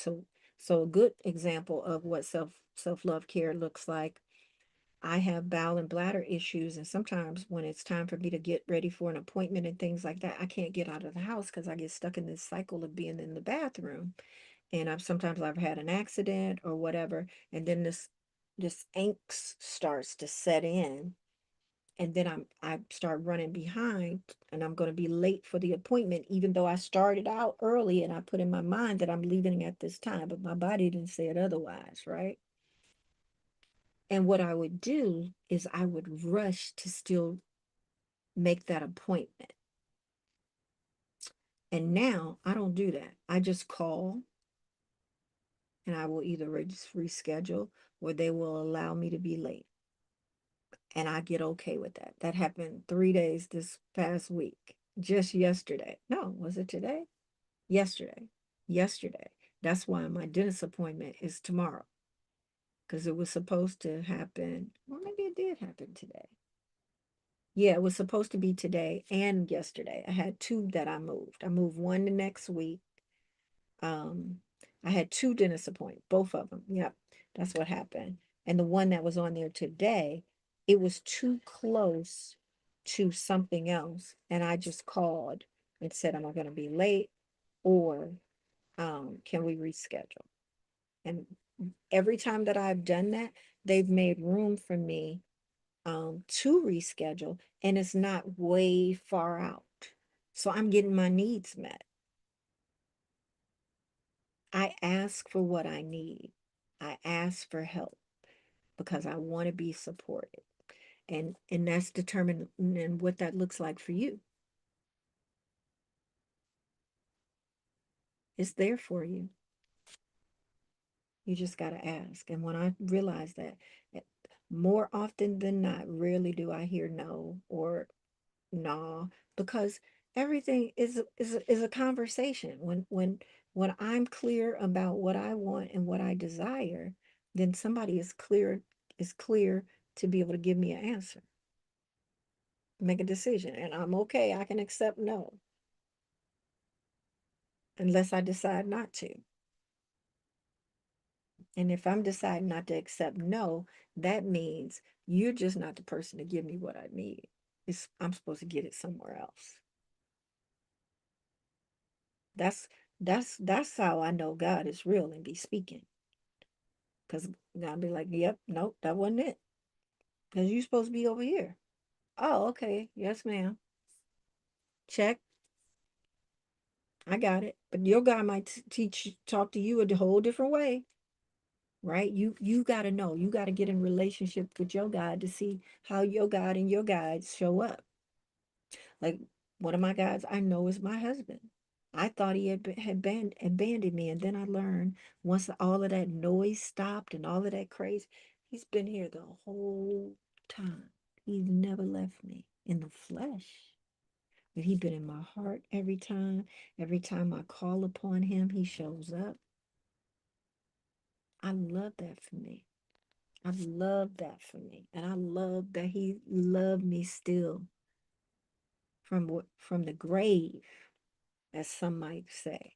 So a good example of what self-love care looks like. I have bowel and bladder issues, and sometimes when it's time for me to get ready for an appointment and things like that, I can't get out of the house because I get stuck in this cycle of being in the bathroom. And I've had an accident or whatever, and then this angst starts to set in, and then I start running behind, and I'm going to be late for the appointment, even though I started out early and I put in my mind that I'm leaving at this time, but my body didn't say it otherwise, right? And what I would do is I would rush to still make that appointment. And now I don't do that. I just call, and I will either just reschedule or they will allow me to be late. And I get okay with that. That happened 3 days this past week. Just yesterday. No, was it today? Yesterday. Yesterday. That's why my dentist appointment is tomorrow. Because it was supposed to happen. Well, maybe it did happen today. Yeah, it was supposed to be today and yesterday. I had two that I moved. I moved one the next week. Um, I had two dentist appointments, both of them. Yep, that's what happened. And the one that was on there today, it was too close to something else. And I just called and said, am I going to be late or can we reschedule? And every time that I've done that, they've made room for me to reschedule, and it's not way far out. So I'm getting my needs met. I ask for what I need. I ask for help because I want to be supported. And that's determined in what that looks like for you. It's there for you. You just got to ask. And when I realize that, eh, more often than not, rarely do I hear no or no, because everything is a conversation. When I'm clear about what I want and what I desire, then somebody is clear to be able to give me an answer, make a decision, and I'm okay. I can accept no unless I decide not to. And if I'm deciding not to accept no, that means you're just not the person to give me what I need. I'm supposed to get it somewhere else. That's that's how I know God is real and be speaking. Because God be like, yep, nope, that wasn't it. Because you're supposed to be over here. Oh, okay. Yes, ma'am. Check. I got it. But your God might talk to you a whole different way, right? You got to know. You got to get in relationship with your God to see how your God and your guides show up. Like one of my guides I know is my husband. I thought he had abandoned me, and then I learned once all of that noise stopped and all of that crazy, he's been here the whole time. He's never left me in the flesh, but he's been in my heart every time. Every time I call upon him, he shows up. I love that for me. I love that for me, and I love that he loved me still from the grave, as some might say.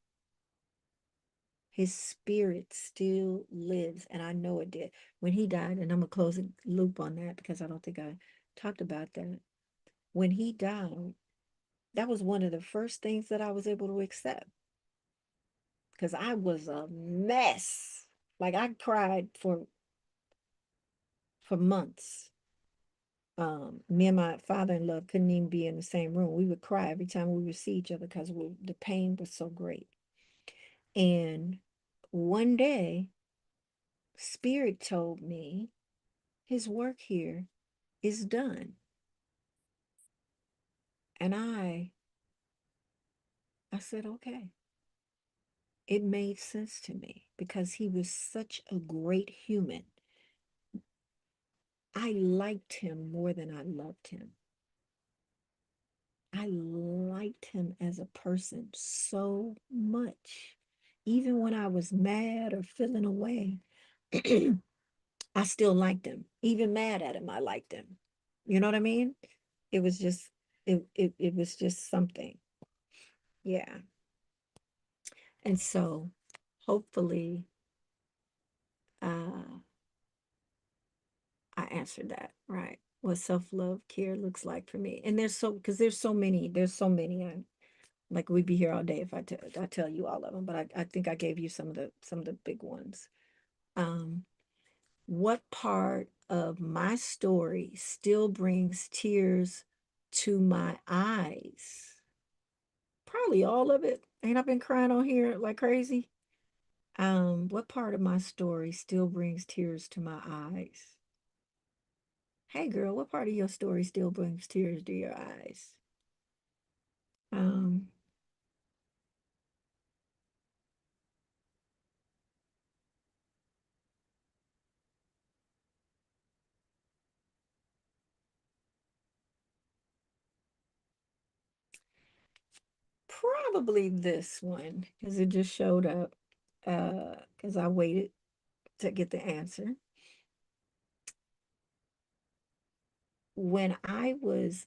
His spirit still lives, and I know it did. When he died, and I'm gonna close a loop on that because I don't think I talked about that. When he died, that was one of the first things that I was able to accept because I was a mess. Like I cried for months. Me and my father-in-law couldn't even be in the same room. We would cry every time we would see each other because the pain was so great. And one day, Spirit told me his work here is done. And I said, okay. It made sense to me because he was such a great human. I liked him more than I loved him. I liked him as a person so much. Even when I was mad or feeling away, I still liked him. Even mad at him, I liked him. You know what I mean? It was just it was just something. Yeah. And so hopefully Uh, I answered that, right. What self-love care looks like for me. And because there's so many. Like we'd be here all day if I tell you all of them, but I think I gave you some of the big ones. Um, what part of my story still brings tears to my eyes? Probably all of it. Ain't I been crying on here like crazy? What part of my story still brings tears to my eyes? Hey girl, what part of your story still brings tears to your eyes? Um, Probably this one because it just showed up. Because I waited to get the answer. When I was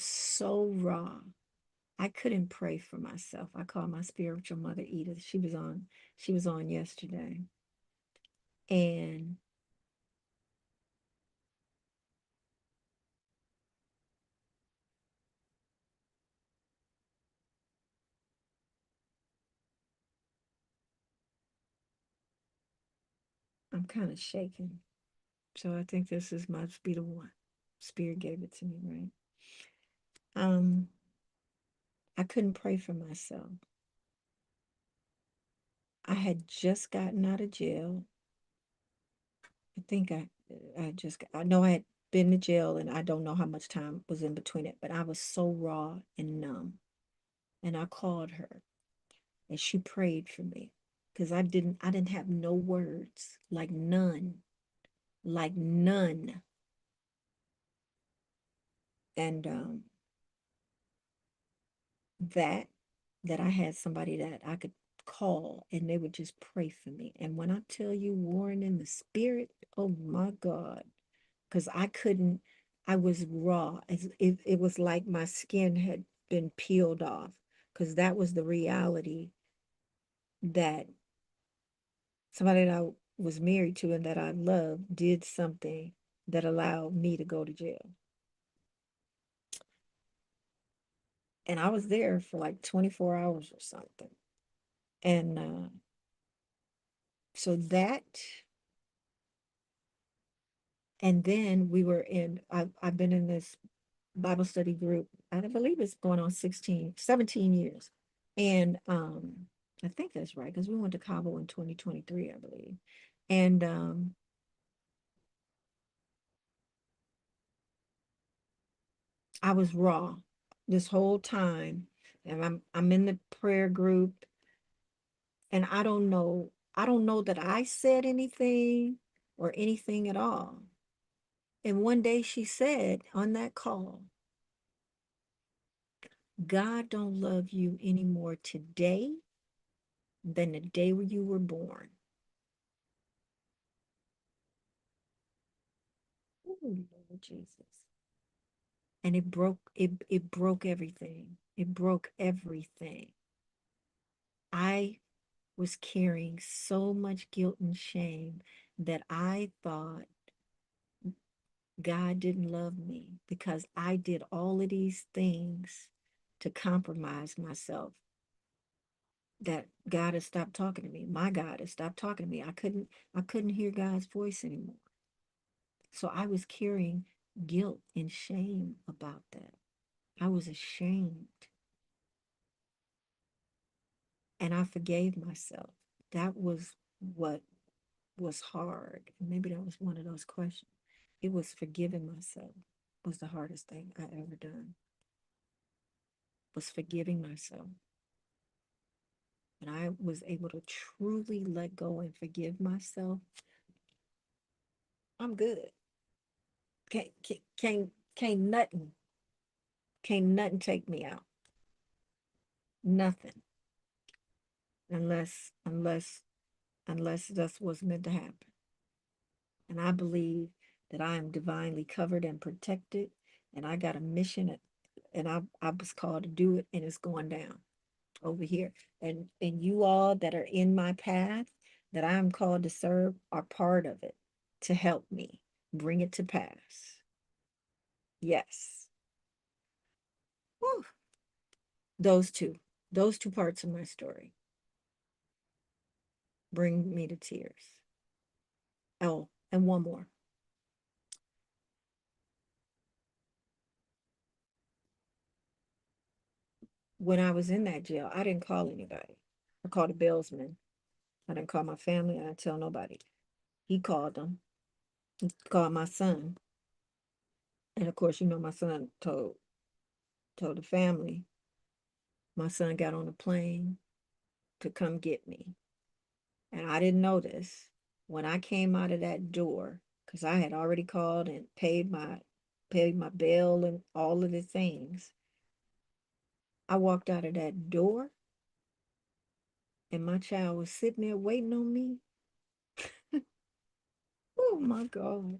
so raw. I couldn't pray for myself. I called my spiritual mother Edith. She was on yesterday. And I'm kind of shaking. So I think this is my speed of one. Spirit gave it to me, right? Um, I couldn't pray for myself. I had just gotten out of jail. I think I know I had been to jail and I don't know how much time was in between it, but I was so raw and numb. And I called her and she prayed for me because I didn't have no words, like none. And that that I had somebody that I could call and they would just pray for me. And when I tell you warring in the spirit, oh my God, because I couldn't, I was raw. It was like my skin had been peeled off because that was the reality that somebody that I was married to and that I loved did something that allowed me to go to jail. And I was there for like 24 hours or something. And so that, and then I've been in this Bible study group, I believe it's going on 17 years. And I think that's right, because we went to Cabo in 2023, I believe. And I was raw this whole time. And I'm in the prayer group and I don't know that I said anything or anything at all. And one day she said on that call, God don't love you any more today than the day when you were born. Oh, Lord Jesus. And it broke everything. It broke everything. I was carrying so much guilt and shame that I thought God didn't love me because I did all of these things to compromise myself. That God has stopped talking to me. My God has stopped talking to me. I couldn't hear God's voice anymore. So I was carrying guilt and shame about that. I was ashamed and I forgave myself. That was what was hard. Maybe that was one of those questions. It was forgiving myself was the hardest thing I ever done. Was forgiving myself. And I was able to truly let go and forgive myself. I'm good. Can't can't nothing take me out. Nothing. Unless unless that's what's meant to happen. And I believe that I am divinely covered and protected. And I got a mission and I was called to do it and it's going down over here. And you all that are in my path, that I am called to serve are part of it to help me bring it to pass. Yes. Whew. Those two, those two parts of my story bring me to tears. Oh, and one more. When I was in that jail, I didn't call anybody. I called a bailsman. I didn't call my family. I didn't tell nobody. He called them. He called my son. And of course, my son told the family. My son got on a plane to come get me. And I didn't know this. When I came out of that door, because I had already called and paid my bill and all of the things. I walked out of that door and my child was sitting there waiting on me. Oh my God.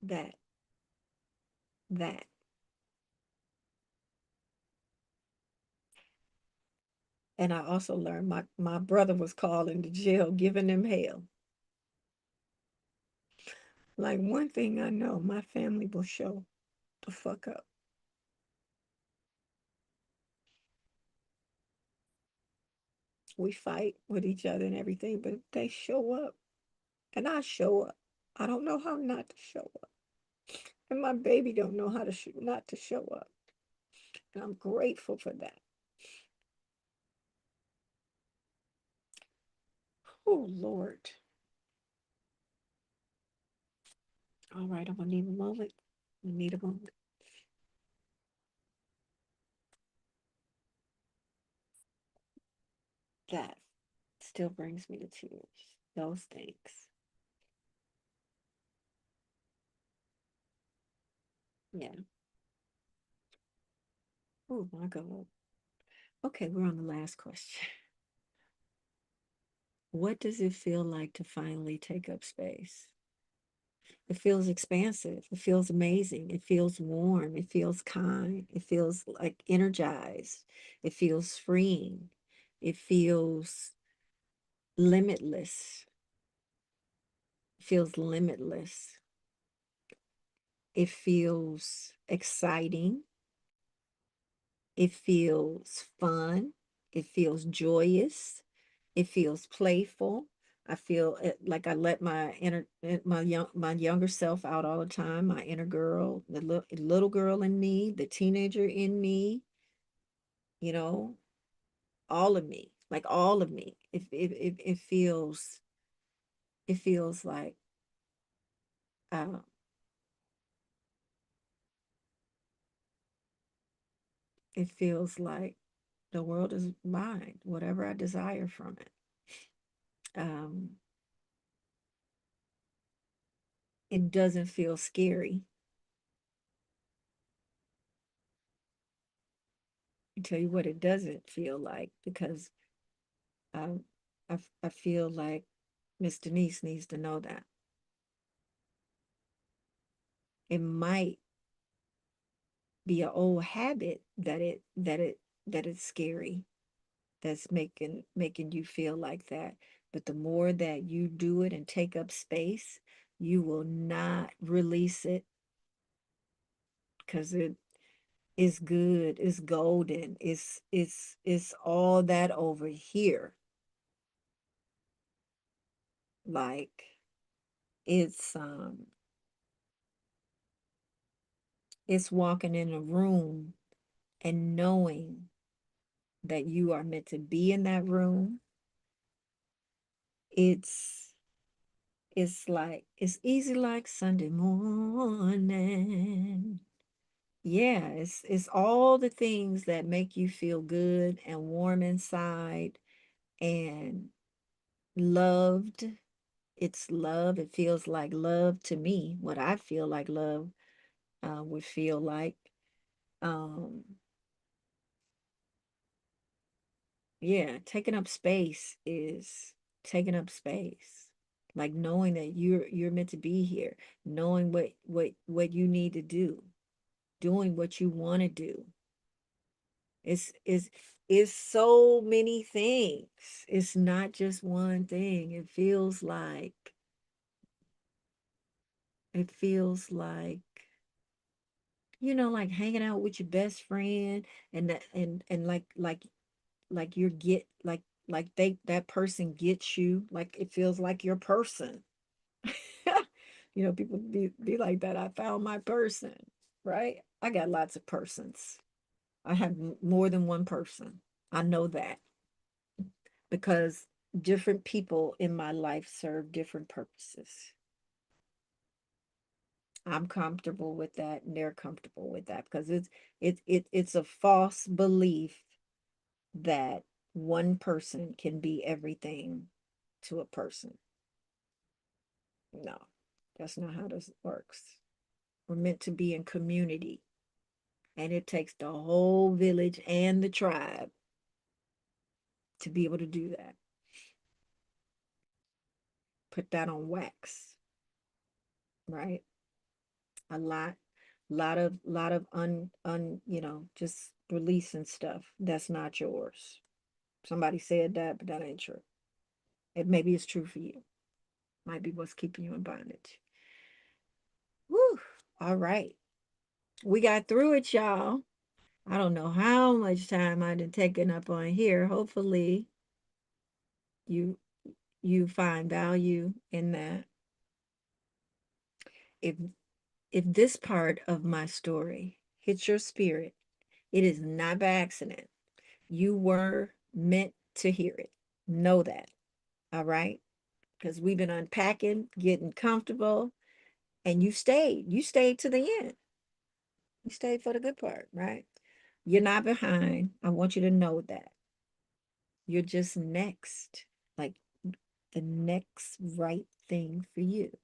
That, that. And I also learned my brother was calling the jail, giving them hell. Like one thing I know, my family will show the fuck up. We fight with each other and everything, but they show up. And I show up. I don't know how not to show up. And my baby don't know how to not to show up. And I'm grateful for that. Oh Lord. All right, I'm gonna need a moment. I need a moment. That still brings me to tears. Those things. Yeah. Oh my God. Okay, we're on the last question. What does it feel like to finally take up space? It feels expansive. It feels amazing. It feels warm. It feels kind. It feels like energized. It feels freeing. It feels limitless. It feels limitless. It feels exciting. It feels fun. It feels joyous. It feels playful. I feel like I let my younger self out all the time. My inner girl, the little girl in me, the teenager in me, you know, all of me, like all of me. It feels like uh, it feels like the world is mine, whatever I desire from it. Um, it doesn't feel scary. I tell you what, it doesn't feel like because um, I feel like Miss Denise needs to know that it might be an old habit that it's scary, that's making you feel like that. But the more that you do it and take up space, you will not release it because it is good, it's golden, it's all that over here. Like it's it's walking in a room and knowing that you are meant to be in that room. It's it's easy like Sunday morning. Yeah, it's all the things that make you feel good and warm inside and loved. It's love. It feels like love to me. What I feel like love would feel like. Um, yeah, taking up space is taking up space. like knowing that you're meant to be here, knowing what you need to do, doing what you want to do. It's so many things. It's not just one thing. It feels like like hanging out with your best friend, and that and like you're get like that person gets you, like it feels like your person. People be like that. I found my person, right? I got lots of persons. I have more than one person. I know that because different people in my life serve different purposes. I'm comfortable with that, and they're comfortable with that because it's a false belief that one person can be everything to a person. No, that's not how this works. We're meant to be in community, and it takes the whole village and the tribe to be able to do that. Put that on wax, right? A lot of just releasing stuff that's not yours. Somebody said that, but that ain't true. It maybe it's true for you. Might be what's keeping you in bondage. Woo! All right. We got through it, y'all. I don't know how much time I've been taking up on here. Hopefully you you find value in that. If if this part of my story hits your spirit, it is not by accident. You were meant to hear it. Know that. All right? Because we've been unpacking, getting comfortable, and you stayed. You stayed to the end. You stayed for the good part, right? You're not behind. I want you to know that. You're just next. Like the next right thing for you.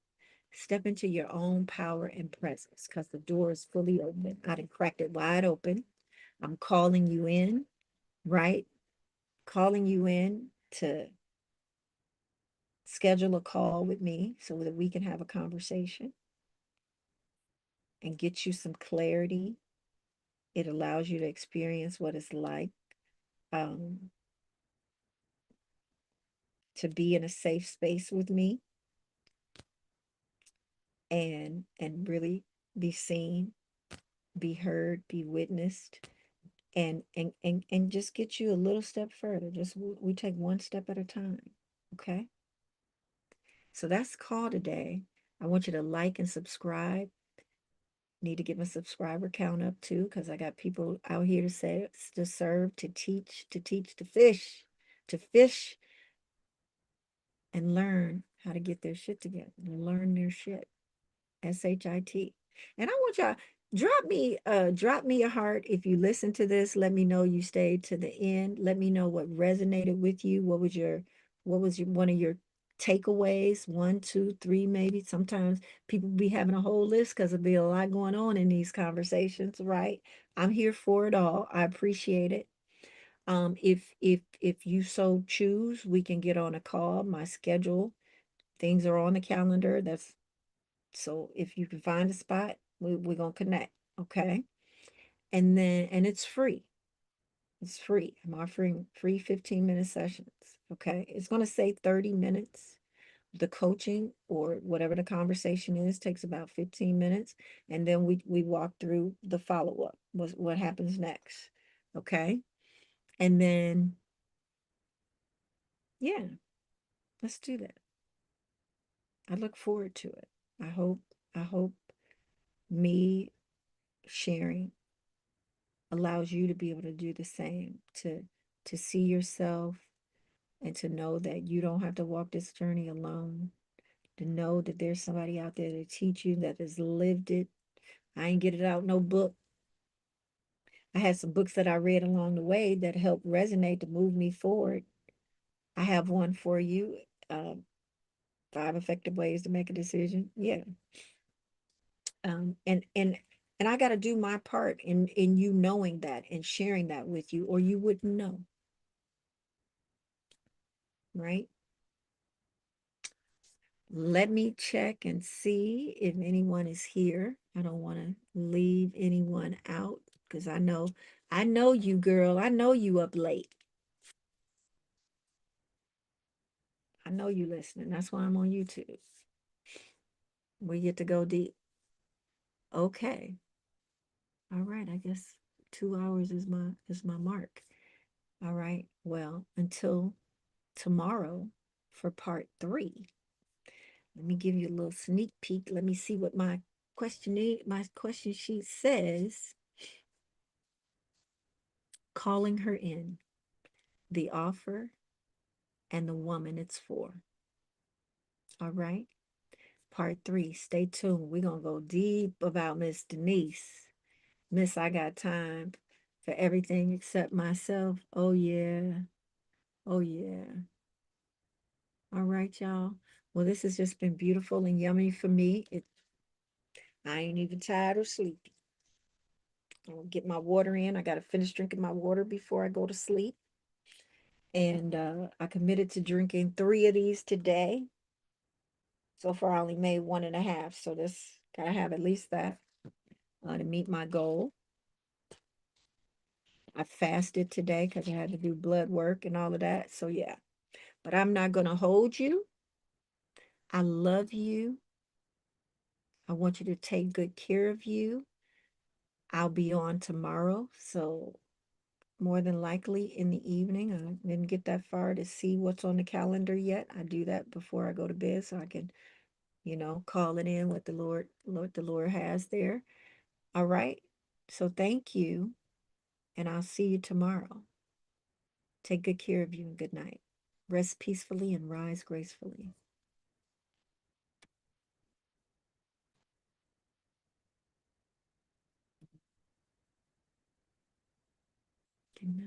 Step into your own power and presence because the door is fully open. I done cracked it wide open. I'm calling you in, right? Calling you in to schedule a call with me so that we can have a conversation and get you some clarity. It allows you to experience what it's like um, to be in a safe space with me and really be seen, be heard, be witnessed, and just get you a little step further. Just we take one step at a time. Okay. So that's the call today. I want you to like and subscribe. Need to get my subscriber count up too, because I got people out here to serve, to teach, to fish and learn how to get their shit together and learn their shit. S.H.I.T. And I want y'all drop me a heart if you listen to this. Let me know you stayed to the end. Let me know what resonated with you. What was your one of your takeaways? One, two, three, maybe. Sometimes people be having a whole list because there'll be a lot going on in these conversations, right? I'm here for it all. I appreciate it. If you so choose, we can get on a call. My schedule, things are on the calendar. That's so if you can find a spot, we're gonna connect. Okay. And it's free. It's free. I'm offering free 15-minute sessions. Okay. It's gonna say 30 minutes. The coaching or whatever the conversation is takes about 15 minutes. And then we walk through the follow-up. What happens next. Okay. And then yeah, let's do that. I look forward to it. I hope me sharing allows you to be able to do the same, to see yourself and to know that you don't have to walk this journey alone, to know that there's somebody out there to teach you that has lived it. I ain't get it out no book. I had some books that I read along the way that helped resonate to move me forward. I have one for you. 5 effective ways to make a decision. Yeah. And I got to do my part in you knowing that and sharing that with you, or you wouldn't know, right? Let me check and see if anyone is here. I don't want to leave anyone out because I know you, girl. I know you up late. I know you listening. That's why I'm on YouTube. We get to go deep. Okay. All right. I guess 2 hours is my mark. All right. Well, until tomorrow for part 3. Let me give you a little sneak peek. Let me see what my question sheet says. Calling her in, the offer, and the woman it's for. All right. Part 3. Stay tuned. We're gonna go deep about Miss Denise. Miss, I got time for everything except myself. Oh yeah. Oh yeah. All right, y'all. Well, this has just been beautiful and yummy for me. I ain't even tired or sleepy. I'll get my water in. I got to finish drinking my water before I go to sleep. And I committed to drinking 3 of these today. So far, I only made 1.5. So this gotta have at least that to meet my goal. I fasted today because I had to do blood work and all of that. So yeah, but I'm not gonna hold you. I love you. I want you to take good care of you. I'll be on tomorrow. So more than likely in the evening. I didn't get that far to see what's on the calendar yet. I do that before I go to bed so I can, call it in what the Lord has there. All right. So thank you, and I'll see you tomorrow. Take good care of you and good night. Rest peacefully and rise gracefully. Good night.